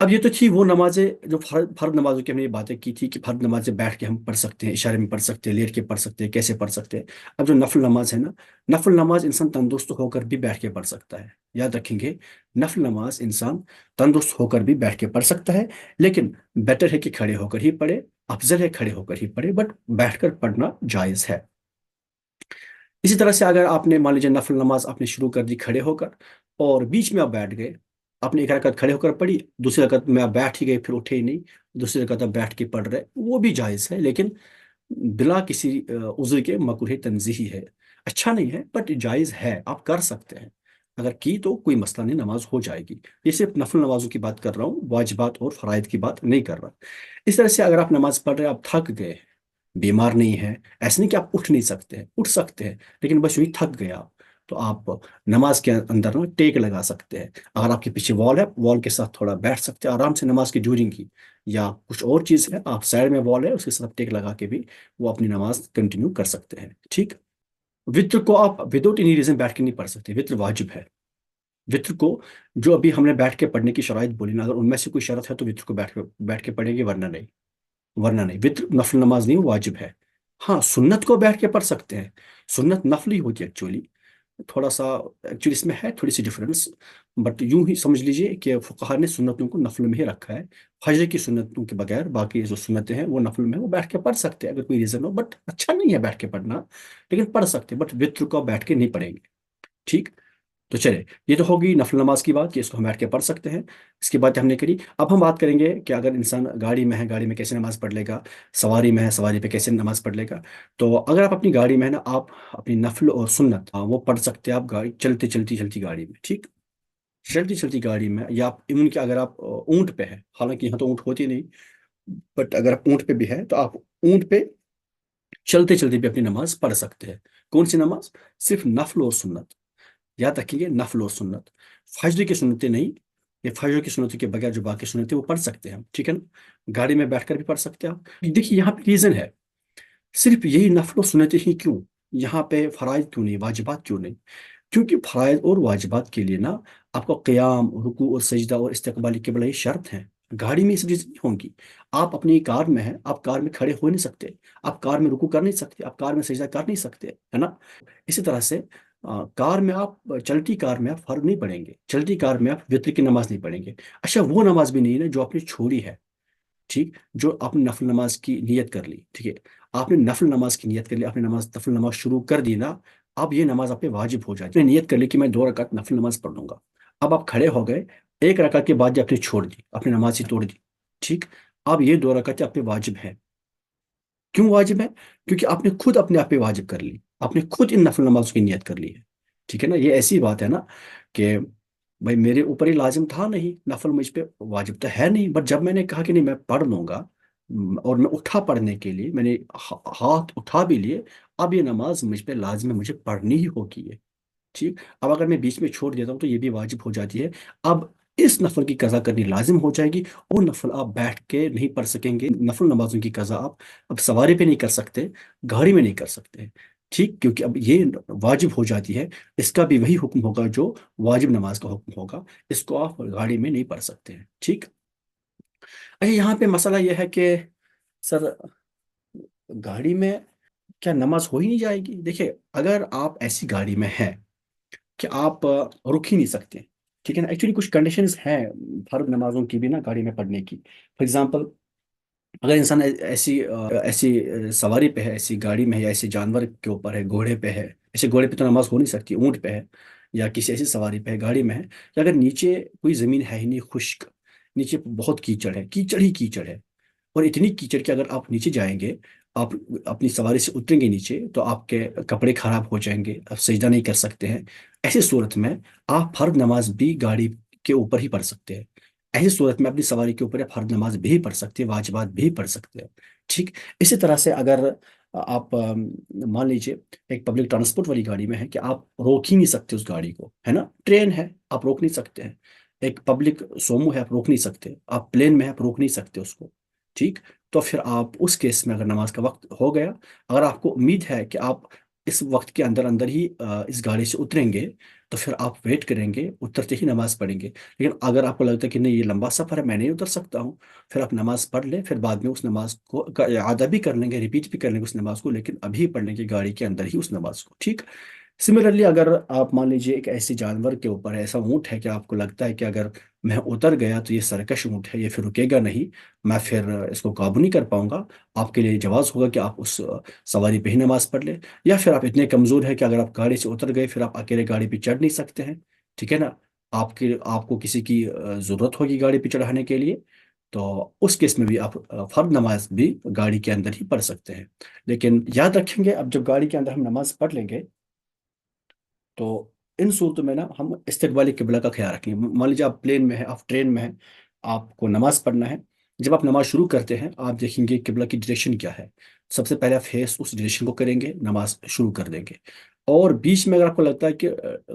اب یہ تو تھی وہ نمازیں جو فرد نمازوں کی ہم نے یہ باتیں کی تھی کہ فرد نمازیں بیٹھ کے ہم پڑھ سکتے ہیں، اشارے میں پڑھ سکتے ہیں، لیٹ کے پڑھ سکتے ہیں، کیسے پڑھ سکتے ہیں۔ اب جو نفل نماز ہے نا، نفل نماز انسان تندرست ہو کر بھی بیٹھ کے پڑھ سکتا ہے، یاد رکھیں گے، نفل نماز انسان تندرست ہو کر بھی بیٹھ کے پڑھ سکتا ہے، لیکن بیٹر ہے کہ کھڑے ہو کر ہی پڑھے، افضل ہے کھڑے ہو کر ہی پڑھے، بٹ بیٹھ کر پڑھنا جائز ہے۔ اسی طرح سے اگر آپ نے مان لیجیے نفل نماز آپ نے شروع کر دی کھڑے ہو کر، اور بیچ میں آپ بیٹھ گئے، آپ نے ایک رکعت کھڑے ہو کر پڑھی، دوسری رکعت میں آپ بیٹھ ہی گئے، پھر اٹھے ہی نہیں، دوسری رکعت آپ بیٹھ کے پڑھ رہے، وہ بھی جائز ہے، لیکن بلا کسی عذر کے مکروہ تنزیہی ہے، اچھا نہیں ہے، بٹ جائز ہے، آپ کر سکتے ہیں، اگر کی تو کوئی مسئلہ نہیں، نماز ہو جائے گی۔ یہ صرف نفل نمازوں کی بات کر رہا ہوں، واجبات اور فرائض کی بات نہیں کر رہا۔ اس طرح سے اگر آپ نماز پڑھ رہے ہیں، آپ تھک گئے، بیمار نہیں ہے، ایسے نہیں کہ آپ اٹھ نہیں سکتے ہیں، اٹھ سکتے ہیں، لیکن بس یوں تھک گیا آپ، تو آپ نماز کے اندر نا ٹیک لگا سکتے ہیں، اگر آپ کے پیچھے وال ہے، وال کے ساتھ تھوڑا بیٹھ سکتے ہیں آرام سے نماز کی ڈیورنگ کی، یا کچھ اور چیز ہے، آپ سائڈ میں وال ہے اس کے ساتھ ٹیک لگا کے بھی وہ اپنی نماز کنٹینیو کر سکتے ہیں، ٹھیک۔ وطر کو آپ وداؤٹ اینی ریزن بیٹھ کے نہیں پڑھ سکتے، وطر واجب ہے۔ وطر کو جو ابھی ہم نے بیٹھ کے پڑھنے کی شرائط بولی نا، اگر ان میں سے کوئی شرط ہے تو وطر کو بیٹھ کے پڑھیں گے، ورنہ نہیں، ورنہ نہیں، وطر نفل نماز نہیں، واجب ہے۔ ہاں، سنت کو بیٹھ کے پڑھ سکتے ہیں، سنت نفل ہی ہوتی ہے ایکچولی، تھوڑا سا ایکچولی اس میں ہے تھوڑی سی ڈفرینس، بٹ یوں ہی سمجھ لیجئے کہ فقہا نے سنتوں کو نفل میں ہی رکھا ہے، فجر کی سنتوں کے بغیر باقی جو سنتیں ہیں وہ نفل میں ہیں، وہ بیٹھ کے پڑھ سکتے ہیں اگر کوئی ریزن ہو، بٹ اچھا نہیں ہے بیٹھ کے پڑھنا، لیکن پڑھ سکتے ہیں، بٹ وطر کو بیٹھ کے نہیں پڑھیں گے، ٹھیک۔ تو چلے، یہ تو ہوگی نفل نماز کی بات کہ اس کو ہم بیٹھ کے پڑھ سکتے ہیں، اس کی بات ہم نے کری۔ اب ہم بات کریں گے کہ اگر انسان گاڑی میں ہے، گاڑی میں کیسے نماز پڑھ لے گا، سواری میں ہے، سواری پہ کیسے نماز پڑھ لے گا۔ تو اگر آپ اپنی گاڑی میں ہے نا، آپ اپنی نفل اور سنت وہ پڑھ سکتے ہیں، آپ گاڑی چلتی گاڑی میں، ٹھیک، چلتی گاڑی میں، یا آپ ایون کہ اگر آپ اونٹ پہ ہے، حالانکہ یہاں تو اونٹ ہوتی نہیں، بٹ اگر آپ اونٹ پہ بھی ہے تو آپ اونٹ پہ چلتے بھی اپنی نماز پڑھ سکتے ہیں۔ کون سی نماز؟ صرف نفل اور سنت، یاد رکھیں گے، نفل اور سنت، فجر کی سنتیں نہیں، یہ فجر کی سنتوں کے بغیر جو باقی سنتیں وہ پڑھ سکتے ہیں ہم، ٹھیک ہے نا، گاڑی میں بیٹھ کر بھی پڑھ سکتے ہیں آپ۔ دیکھیے یہاں پہ ریزن ہے، صرف یہی نفل و سنتیں ہی کیوں، یہاں پہ فرائض کیوں نہیں، واجبات کیوں نہیں؟ کیونکہ فرائض اور واجبات کے لیے نا آپ کو قیام، رکوع اور سجدہ اور استقبال قبلہ یہ شرط ہیں، گاڑی میں یہ سب چیزیں نہیں ہوں گی۔ آپ اپنی کار میں ہیں، آپ کار میں کھڑے ہو نہیں سکتے، آپ کار میں رکوع کر نہیں سکتے، آپ کار میں سجدہ کر نہیں سکتے، ہے نا۔ اسی طرح سے کار میں آپ چلتی کار میں آپ فرض نہیں پڑھیں گے، چلتی کار میں آپ وتر کی نماز نہیں پڑھیں گے، اچھا وہ نماز بھی نہیں ہے نا جو آپ نے چھوڑی ہے، ٹھیک، جو آپ نے نفل نماز کی نیت کر لی، ٹھیک ہے، آپ نے نفل نماز کی نیت کر لی، آپ نے نفل نماز شروع کر دی نا، اب یہ نماز آپ پہ واجب ہو جاتی ہے، نیت کر لی کہ میں 2 رکعت نفل نماز پڑھ لوں گا، اب آپ کھڑے ہو گئے، 1 رکعت کے بعد آپ نے چھوڑ دی، اپنی نماز ہی توڑ دی، ٹھیک، اب یہ 2 رکعتیں آپ پہ واجب ہے۔ کیوں واجب ہے؟ کیونکہ آپ نے خود اپنے آپ پہ واجب کر لی، آپ نے خود ان نفل نمازوں کی نیت کر لی ہے، ٹھیک ہے نا، یہ ایسی بات ہے نا کہ بھائی میرے اوپر ہی لازم تھا نہیں، نفل مجھ پہ واجب تو ہے نہیں، بٹ جب میں نے کہا کہ نہیں میں پڑھ لوں گا، اور میں اٹھا پڑھنے کے لیے، میں نے ہاتھ اٹھا بھی لیے، اب یہ نماز مجھ پہ لازم ہے، مجھے پڑھنی ہی ہوگی یہ، ٹھیک۔ اب اگر میں بیچ میں چھوڑ دیتا ہوں تو یہ بھی واجب ہو جاتی ہے، اب اس نفل کی قضا کرنی لازم ہو جائے گی، اور نفل آپ بیٹھ کے نہیں پڑھ سکیں گے، نفل نمازوں کی قضا آپ اب سواری پہ نہیں کر سکتے، گاڑی میں نہیں کر سکتے، ٹھیک، کیونکہ اب یہ واجب ہو جاتی ہے، اس کا بھی وہی حکم ہوگا جو واجب نماز کا حکم ہوگا، اس کو آپ گاڑی میں نہیں پڑھ سکتے ہیں، ٹھیک۔ اچھا یہاں پہ مسئلہ یہ ہے کہ سر گاڑی میں کیا نماز ہو ہی نہیں جائے گی؟ دیکھیں اگر آپ ایسی گاڑی میں ہیں کہ آپ رک ہی نہیں سکتے، ٹھیک ہے نا، ایکچولی کچھ کنڈیشنز ہیں فرض نمازوں کی بھی نا گاڑی میں پڑھنے کی، فار ایگزامپل اگر انسان ایسی سواری پہ ہے، ایسی گاڑی میں ہے، یا ایسے جانور کے اوپر ہے، گھوڑے پہ ہے، ایسے گھوڑے پہ تو نماز ہو نہیں سکتی، اونٹ پہ ہے، یا کسی ایسی سواری پہ ہے، گاڑی میں ہے، یا اگر نیچے کوئی زمین ہے ہی نہیں، خشک، نیچے بہت کیچڑ ہے، کیچڑ ہی کیچڑ ہے، اور اتنی کیچڑ کہ اگر آپ نیچے جائیں گے، آپ اپنی سواری سے اتریں گے نیچے تو آپ کے کپڑے خراب ہو جائیں گے، آپ سجدہ نہیں کر سکتے ہیں، ایسی صورت میں آپ فرض نماز بھی گاڑی کے اوپر ہی پڑھ سکتے ہیں، ایسی صورت میں اپنی سواری کے اوپر فرض نماز بھی پڑھ سکتے ہیں، واجبات بھی پڑھ سکتے ہیں، ٹھیک۔ اسی طرح سے اگر آپ مان لیجیے ایک پبلک ٹرانسپورٹ والی گاڑی میں ہے کہ آپ روک ہی نہیں سکتے اس گاڑی کو، ہے نا، ٹرین ہے آپ روک نہیں سکتے ہیں، ایک پبلک سومو ہے آپ روک نہیں سکتے، آپ پلین میں ہے آپ روک نہیں سکتے اس کو، ٹھیک۔ تو پھر آپ اس کیس میں اگر نماز کا وقت ہو گیا، اگر آپ کو امید ہے کہ آپ اس وقت کے اندر اندر ہی اس گاڑی سے اتریں گے تو پھر آپ ویٹ کریں گے، اترتے ہی نماز پڑھیں گے۔ لیکن اگر آپ کو لگتا ہے کہ نہیں یہ لمبا سفر ہے، میں نہیں اتر سکتا ہوں، پھر آپ نماز پڑھ لیں، پھر بعد میں اس نماز کو کا اعادہ بھی کر لیں گے، ریپیٹ بھی کر لیں گے اس نماز کو، لیکن ابھی پڑھ لیں گے گاڑی کے اندر ہی اس نماز کو، ٹھیک۔ سملرلی اگر آپ مان لیجیے ایک ایسے جانور کے اوپر ایسا اونٹ ہے کہ آپ کو لگتا ہے کہ اگر میں اتر گیا تو یہ سرکش اونٹ ہے، یہ پھر رکے گا نہیں، میں پھر اس کو قابو نہیں کر پاؤں گا، آپ کے لیے جواز ہوگا کہ آپ اس سواری پہ ہی نماز پڑھ لیں۔ یا پھر آپ اتنے کمزور ہیں کہ اگر آپ گاڑی سے اتر گئے پھر آپ اکیلے گاڑی پہ چڑھ نہیں سکتے ہیں، ٹھیک ہے نا، آپ کو کسی کی ضرورت ہوگی گاڑی پہ چڑھانے کے لیے، تو اس کیس میں بھی آپ فرض نماز بھی گاڑی کے اندر ہی پڑھ سکتے ہیں۔ لیکن یاد رکھیں گے اب جب گاڑی کے اندر ہم نماز پڑھ لیں گے تو ان صورتوں میں نا ہم استقبالی قبلہ کا خیال رکھیں گے۔ مان لیجیے آپ پلین میں ہیں، آپ ٹرین میں ہیں، آپ کو نماز پڑھنا ہے، جب آپ نماز شروع کرتے ہیں آپ دیکھیں گے قبلہ کی ڈائریکشن کیا ہے، سب سے پہلے آپ فیس اس ڈائریکشن کو کریں گے، نماز شروع کر دیں گے۔ اور بیچ میں اگر آپ کو لگتا ہے کہ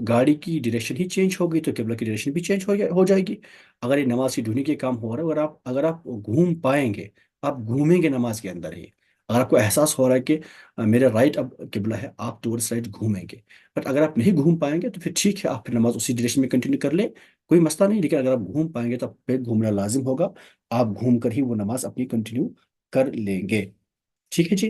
گاڑی کی ڈائریکشن ہی چینج ہو گئی تو قبلہ کی ڈائریکشن بھی چینج ہو جائے گی۔ اگر یہ نماز کی دھونے کے کام ہو رہا ہے، اگر آپ گھوم پائیں گے، آپ گھومیں گے نماز کے اندر ہی، اگر آپ کو احساس ہو رہا ہے کہ میرا رائٹ اب قبلہ ہے، آپ ٹورڈ رائٹ گھومیں گے۔ بٹ اگر آپ نہیں گھوم پائیں گے تو پھر ٹھیک ہے، آپ پھر نماز اسی ڈائریکشن میں کنٹینیو کر لیں، کوئی مسئلہ نہیں، لیکن اگر آپ گھوم پائیں گے تو آپ پہ گھومنا لازم ہوگا، آپ گھوم کر ہی وہ نماز اپنی کنٹینیو کر لیں گے، ٹھیک ہے جی۔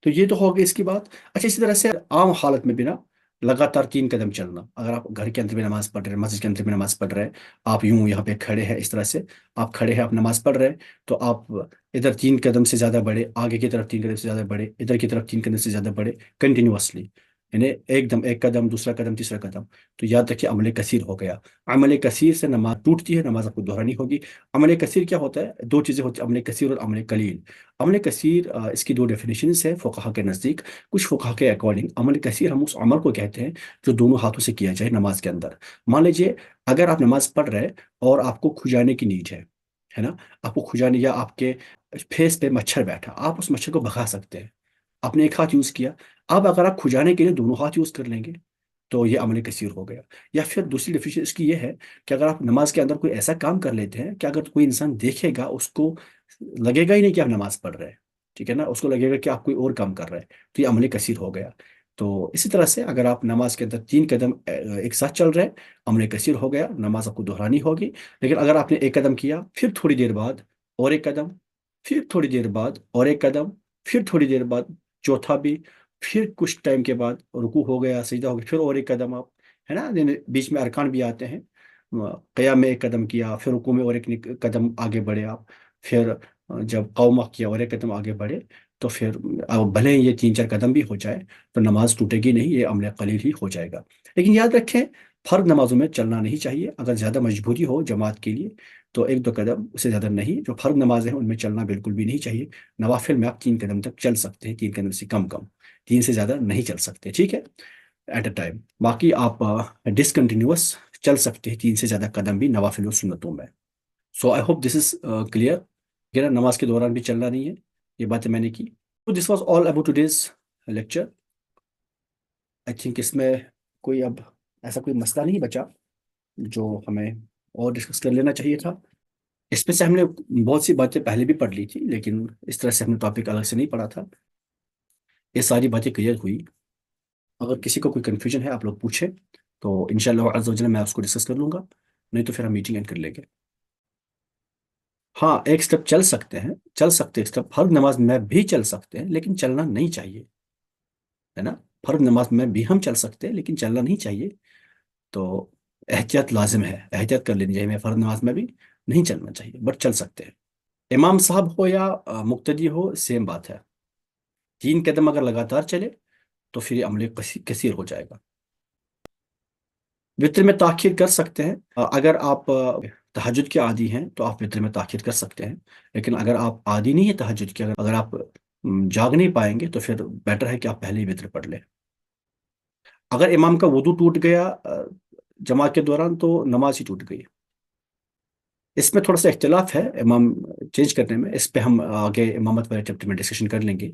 تو یہ تو ہو گئی اس کی بات۔ اچھا، اسی طرح سے عام حالت میں بھی نا لگاتار 3 قدم چلنا، اگر آپ گھر کے اندر بھی نماز پڑھ رہے ہیں، مسجد کے اندر بھی نماز پڑھ رہے ہیں، آپ یوں یہاں پہ کھڑے ہیں اس طرح سے، آپ کھڑے ہیں، آپ نماز پڑھ رہے ہیں، تو آپ ادھر 3 قدم سے زیادہ بڑھے، آگے کی طرف 3 قدم سے زیادہ بڑھے، ادھر کی طرف 3 قدم سے زیادہ بڑھے، کنٹینیوسلی، یعنی ایک قدم دوسرا قدم تیسرا قدم، تو یاد رکھیے عمل کثیر ہو گیا۔ عمل کثیر سے نماز ٹوٹتی ہے، نماز آپ کو دہرانی ہوگی۔ عمل کثیر کیا ہوتا ہے؟ 2 چیزیں ہوتی ہیں، عمل کثیر اور عمل قلیل۔ عمل کثیر اس کی 2 ڈیفینیشنز ہیں فقہا کے نزدیک، کچھ فقہا کے اکارڈنگ عمل کثیر ہم اس عمل کو کہتے ہیں جو دونوں ہاتھوں سے کیا جائے نماز کے اندر۔ مان لیجیے اگر آپ نماز پڑھ رہے اور آپ کو کھجانے کی نیڈ ہے نا، آپ کو کھجانے یا آپ کے فیس پہ مچھر بیٹھا، آپ اس مچھر کو بھگا سکتے ہیں، آپ نے ایک ہاتھ یوز کیا، اب اگر آپ کھجانے کے لیے دونوں ہاتھ یوز کر لیں گے تو یہ عمل کثیر ہو گیا۔ یا پھر دوسری ڈیفینیشن اس کی یہ ہے کہ اگر آپ نماز کے اندر کوئی ایسا کام کر لیتے ہیں کہ اگر کوئی انسان دیکھے گا اس کو لگے گا ہی نہیں کہ آپ نماز پڑھ رہے ہیں، ٹھیک ہے نا، اس کو لگے گا کہ آپ کوئی اور کام کر رہے ہیں، تو یہ عمل کثیر ہو گیا۔ تو اسی طرح سے اگر آپ نماز کے اندر 3 قدم ایک ساتھ چل رہے ہیں، عمل کثیر ہو گیا، نماز آپ کو دہرانی ہوگی۔ لیکن اگر آپ نے ایک قدم کیا، پھر تھوڑی دیر بعد اور ایک قدم، پھر تھوڑی دیر بعد اور ایک قدم، پھر تھوڑی دیر بعد چوتھا بھی، پھر کچھ ٹائم کے بعد رکوع ہو گیا، سجدہ ہو گیا، پھر اور ایک قدم آپ، ہے نا، یعنی بیچ میں ارکان بھی آتے ہیں، قیام میں ایک قدم کیا، پھر رکوع میں اور ایک قدم آگے بڑھے آپ، پھر جب قومہ کیا اور ایک قدم آگے بڑھے، تو پھر بھلے یہ 3 4 قدم بھی ہو جائے تو نماز ٹوٹے گی نہیں، یہ عمل قلیل ہی ہو جائے گا۔ لیکن یاد رکھیں فرض نمازوں میں چلنا نہیں چاہیے، اگر زیادہ مجبوری ہو جماعت کے لیے تو 1 2 قدم، اس سے زیادہ نہیں، جو فرض نمازیں ہیں ان میں چلنا بالکل بھی نہیں چاہیے۔ نوافل میں آپ 3 قدم تک چل سکتے ہیں، 3 قدم سے کم کم، 3 سے زیادہ نہیں چل سکتے، ٹھیک ہے، ایٹ اے ٹائم۔ باقی آپ ڈسکنٹینیوس چل سکتے ہیں 3 سے زیادہ قدم بھی نوافل و سنتوں میں۔ سو I hope this is clear کہ نماز کے دوران بھی چلنا نہیں ہے، یہ باتیں میں نے کی۔ تو this was all about today's lecture. I think اس میں کوئی اب ایسا کوئی مسئلہ نہیں بچا جو ہمیں اور ڈسکس کر لینا چاہیے تھا۔ اس میں سے ہم نے بہت سی باتیں پہلے بھی پڑھ لی تھی، لیکن اس طرح سے ہم نے ٹاپک الگ سے نہیں پڑھا تھا، یہ ساری باتیں کلیئر ہوئی۔ اگر کسی کو کوئی کنفیوژن ہے آپ لوگ پوچھیں تو انشاءاللہ عز و جل میں اس کو ڈسکس کر لوں گا، نہیں تو پھر ہم میٹنگ اینڈ کر لیں گے۔ ہاں، ایک سٹیپ چل سکتے ہیں، چل سکتے سٹیپ فرض نماز میں بھی چل سکتے ہیں، لیکن چلنا نہیں چاہیے، ہے نا، فرض نماز میں بھی ہم چل سکتے ہیں لیکن چلنا نہیں چاہیے، تو احتیاط لازم ہے، احتیاط کر لینی چاہیے، ہمیں فرض نماز میں بھی نہیں چلنا چاہیے، بٹ چل سکتے ہیں۔ امام صاحب ہو یا مقتدی ہو، سیم بات ہے، 3 قدم اگر لگاتار چلے تو پھر یہ عمل کثیر ہو جائے گا۔ وطر میں تاخیر کر سکتے ہیں، اگر آپ تہجد کے عادی ہیں تو آپ وطر میں تاخیر کر سکتے ہیں، لیکن اگر آپ عادی نہیں ہیں تہجد کے، اگر آپ جاگ نہیں پائیں گے تو پھر بیٹر ہے کہ آپ پہلے ہی وطر پڑھ لیں۔ اگر امام کا وضو ٹوٹ گیا جماعت کے دوران تو نماز ہی ٹوٹ گئی۔ اس میں تھوڑا سا اختلاف ہے امام چینج کرنے میں، اس پہ ہم آگے امامت والے چیپٹر میں ڈسکشن کر لیں گے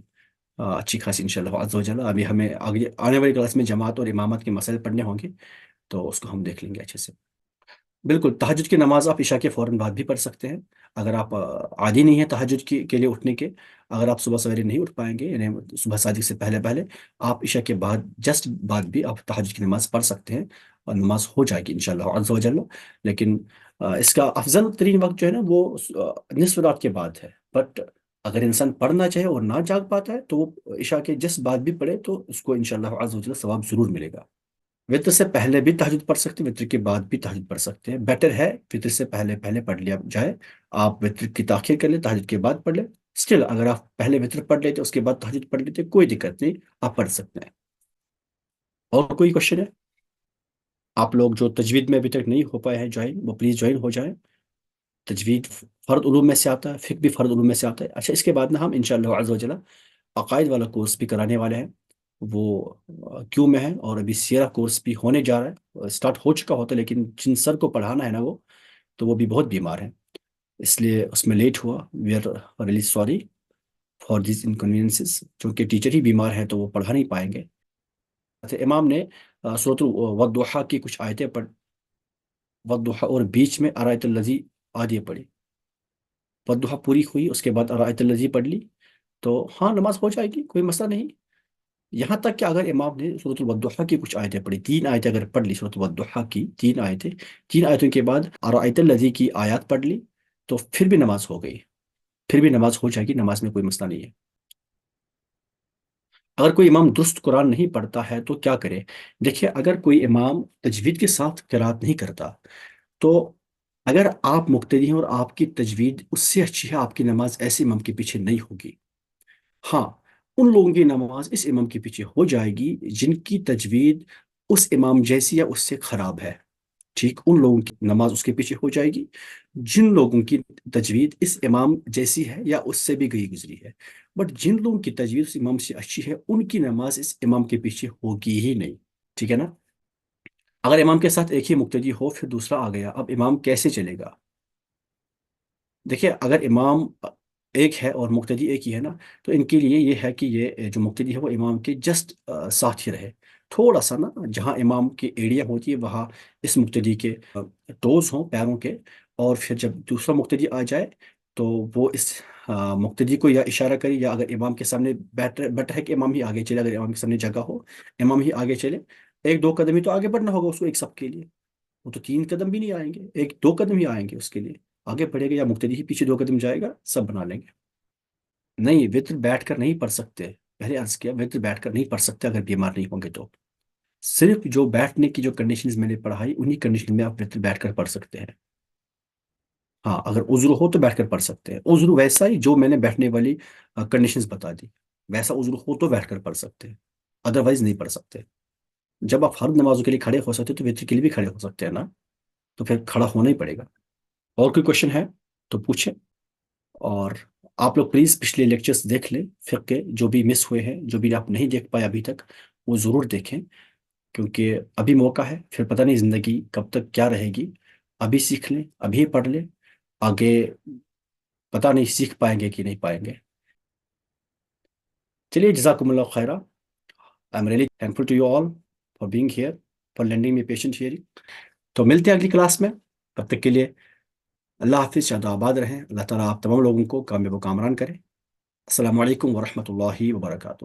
اچھی خاصی انشاءاللہ عز و جل۔ ابھی ہمیں آنے والی کلاس میں جماعت اور امامت کے مسائل پڑھنے ہوں گے، تو اس کو ہم دیکھ لیں گے اچھے سے۔ بالکل تہجد کی نماز آپ عشاء کے فوراً بعد بھی پڑھ سکتے ہیں، اگر آپ عادی نہیں ہیں تہجد کے لیے اٹھنے کے، اگر آپ صبح سویرے نہیں اٹھ پائیں گے یعنی صبح صادق سے پہلے پہلے، آپ عشاء کے بعد جسٹ بعد بھی آپ تہجد کی نماز پڑھ سکتے ہیں، اور نماز ہو جائے گی انشاءاللہ عز و جل۔ لیکن اس کا افضل ترین وقت جو ہے نا وہ نصف رات کے بعد ہے، بٹ اگر انسان پڑھنا چاہے اور نہ جاگ پاتا ہے تو وہ عشاء کے جس بعد بھی پڑھے تو اس کو انشاءاللہ عز و جل ثواب ضرور ملے گا۔ وطر سے پہلے بھی تہجد پڑھ سکتے ہیں، وطر کے بعد بھی تہجد پڑھ سکتے ہیں، بیٹر ہے وطر سے پہلے پہلے پڑھ لیا جائے، آپ وطر کی تاخیر کر لیں تہجد کے بعد پڑھ لیں، اسٹل اگر آپ پہلے وطر پڑھ لیتے اس کے بعد تہجد پڑھ لیتے کوئی دقت نہیں، آپ پڑھ سکتے ہیں۔ اور کوئی کوشچن ہے؟ آپ لوگ جو تجوید میں ابھی تک نہیں ہو پائے ہیں جوائن، وہ پلیز جوائن ہو جائیں۔ تجوید فرد علوم میں سے آتا ہے، فقہ بھی فرد علوم میں سے آتا ہے۔ اچھا اس کے بعد نا ہم انشاءاللہ عز و جل عقائد والا کورس بھی کرانے والے ہیں، وہ کیوں میں ہے، اور ابھی سیرا کورس بھی ہونے جا رہا ہے، اسٹارٹ ہو چکا ہوتا ہے، لیکن جن سر کو پڑھانا ہے نا وہ تو وہ بھی بہت بیمار ہیں، اس لیے اس میں لیٹ ہوا، we are really sorry for these inconveniences, چونکہ ٹیچر ہی بیمار ہیں تو وہ پڑھا نہیں پائیں گے۔ اچھا امام نے سورۃ والضحیٰ کی کچھ آیتیں پڑھ، والضحیٰ اور بیچ میں ارایت الذی آدھی پڑھی، والضحیٰ پوری ہوئی اس کے بعد ارایت الذی پڑھ لی، تو ہاں نماز ہو جائے گی، کوئی مسئلہ نہیں۔ یہاں تک کہ اگر امام نے سورۃ الضحیٰ کی کچھ آیتیں پڑھی، تین آیتیں اگر پڑھ لی سورۃ الضحیٰ کی تین آیتیں، تین آیتوں کے بعد ارایت الذی کی آیات پڑھ لی، تو پھر بھی نماز ہو گئی، پھر بھی نماز ہو جائے گی، نماز میں کوئی مسئلہ نہیں ہے۔ اگر کوئی امام درست قرآن نہیں پڑھتا ہے تو کیا کرے؟ دیکھیے اگر کوئی امام تجوید کے ساتھ قرات نہیں کرتا تو اگر آپ مقتدی ہیں اور آپ کی تجوید اس سے اچھی ہے، آپ کی نماز ایسے امام کے پیچھے نہیں ہوگی۔ ہاں ان لوگوں کی نماز اس امام کے پیچھے ہو جائے گی جن کی تجوید اس امام جیسی یا اس سے خراب ہے، ٹھیک، ان لوگوں کی نماز اس کے پیچھے ہو جائے گی جن لوگوں کی تجوید اس امام جیسی ہے یا اس سے بھی گئی گزری ہے، بٹ جن لوگوں کی تجوید اس امام سے اچھی ہے ان کی نماز اس امام کے پیچھے ہوگی ہی نہیں، ٹھیک ہے نا؟ اگر امام کے ساتھ ایک ہی مقتدی ہو پھر دوسرا آ گیا، اب امام کیسے چلے گا؟ دیکھیے اگر امام ایک ہے اور مقتدی ایک ہی ہے نا، تو ان کے لیے یہ ہے کہ یہ جو مقتدی ہے وہ امام کے جسٹ ساتھ ہی رہے، تھوڑا سا نا جہاں امام کی ایڑیا ہوتی ہے وہاں اس مقتدی کے ٹوز ہوں پیروں کے، اور پھر جب دوسرا مقتدی آ جائے تو وہ اس مقتدی کو یا اشارہ کرے، یا اگر امام کے سامنے بیٹر ہے کہ امام ہی آگے چلے، اگر امام کے سامنے جگہ ہو امام ہی آگے چلے، ایک دو قدم ہی تو آگے بڑھنا ہوگا اس کو ایک سب کے لیے، وہ تو تین قدم بھی نہیں آئیں گے، ایک دو قدم ہی آئیں گے اس کے لیے، آگے بڑھے گا یا مقتدی ہی پیچھے دو قدم جائے گا سب بنا لیں گے۔ نہیں وطر بیٹھ کر نہیں پڑھ سکتے، پہلے عرض کیا وطر بیٹھ کر نہیں پڑھ سکتے اگر بیمار نہیں ہوں گے تو، صرف جو بیٹھنے کی جو کنڈیشنز میں نے پڑھائی انہی کنڈیشن میں آپ وطر بیٹھ کر پڑھ سکتے ہیں۔ ہاں اگر عذر ہو تو بیٹھ کر پڑھ سکتے ہیں، عذر ویسا ہی جو میں نے بیٹھنے والی کنڈیشنز بتا دی، ویسا عذر ہو تو بیٹھ کر پڑھ سکتے ہیں، ادروائز نہیں پڑھ سکتے۔ جب آپ فرد نمازوں کے لیے کھڑے ہو سکتے تو وطر کے لیے بھی کھڑے ہو سکتے ہیں نا، تو پھر کھڑا ہونا ہی پڑے گا۔ اور کوئی کوشچن ہے تو پوچھیں، اور آپ لوگ پلیز پچھلے لیکچرز دیکھ لیں فقہ کے، جو بھی مس ہوئے ہیں، جو بھی آپ نہیں دیکھ پائے ابھی تک وہ ضرور دیکھیں، کیونکہ ابھی موقع ہے، پھر پتہ نہیں زندگی کب تک کیا رہے گی، ابھی سیکھ لیں ابھی پڑھ لیں، آگے پتہ نہیں سیکھ پائیں گے کہ نہیں پائیں گے۔ چلیے جزاکم اللہ خیرہ، I am really thankful to you all for being here, for landing me patient hearing. تو ملتے ہیں اگلی کلاس میں، تب تک کے لیے اللہ حافظ، شاد و آباد رہیں، اللہ تعالیٰ آپ تمام لوگوں کو کامیاب و کامران کرے۔ السلام علیکم ورحمۃ اللہ وبرکاتہ۔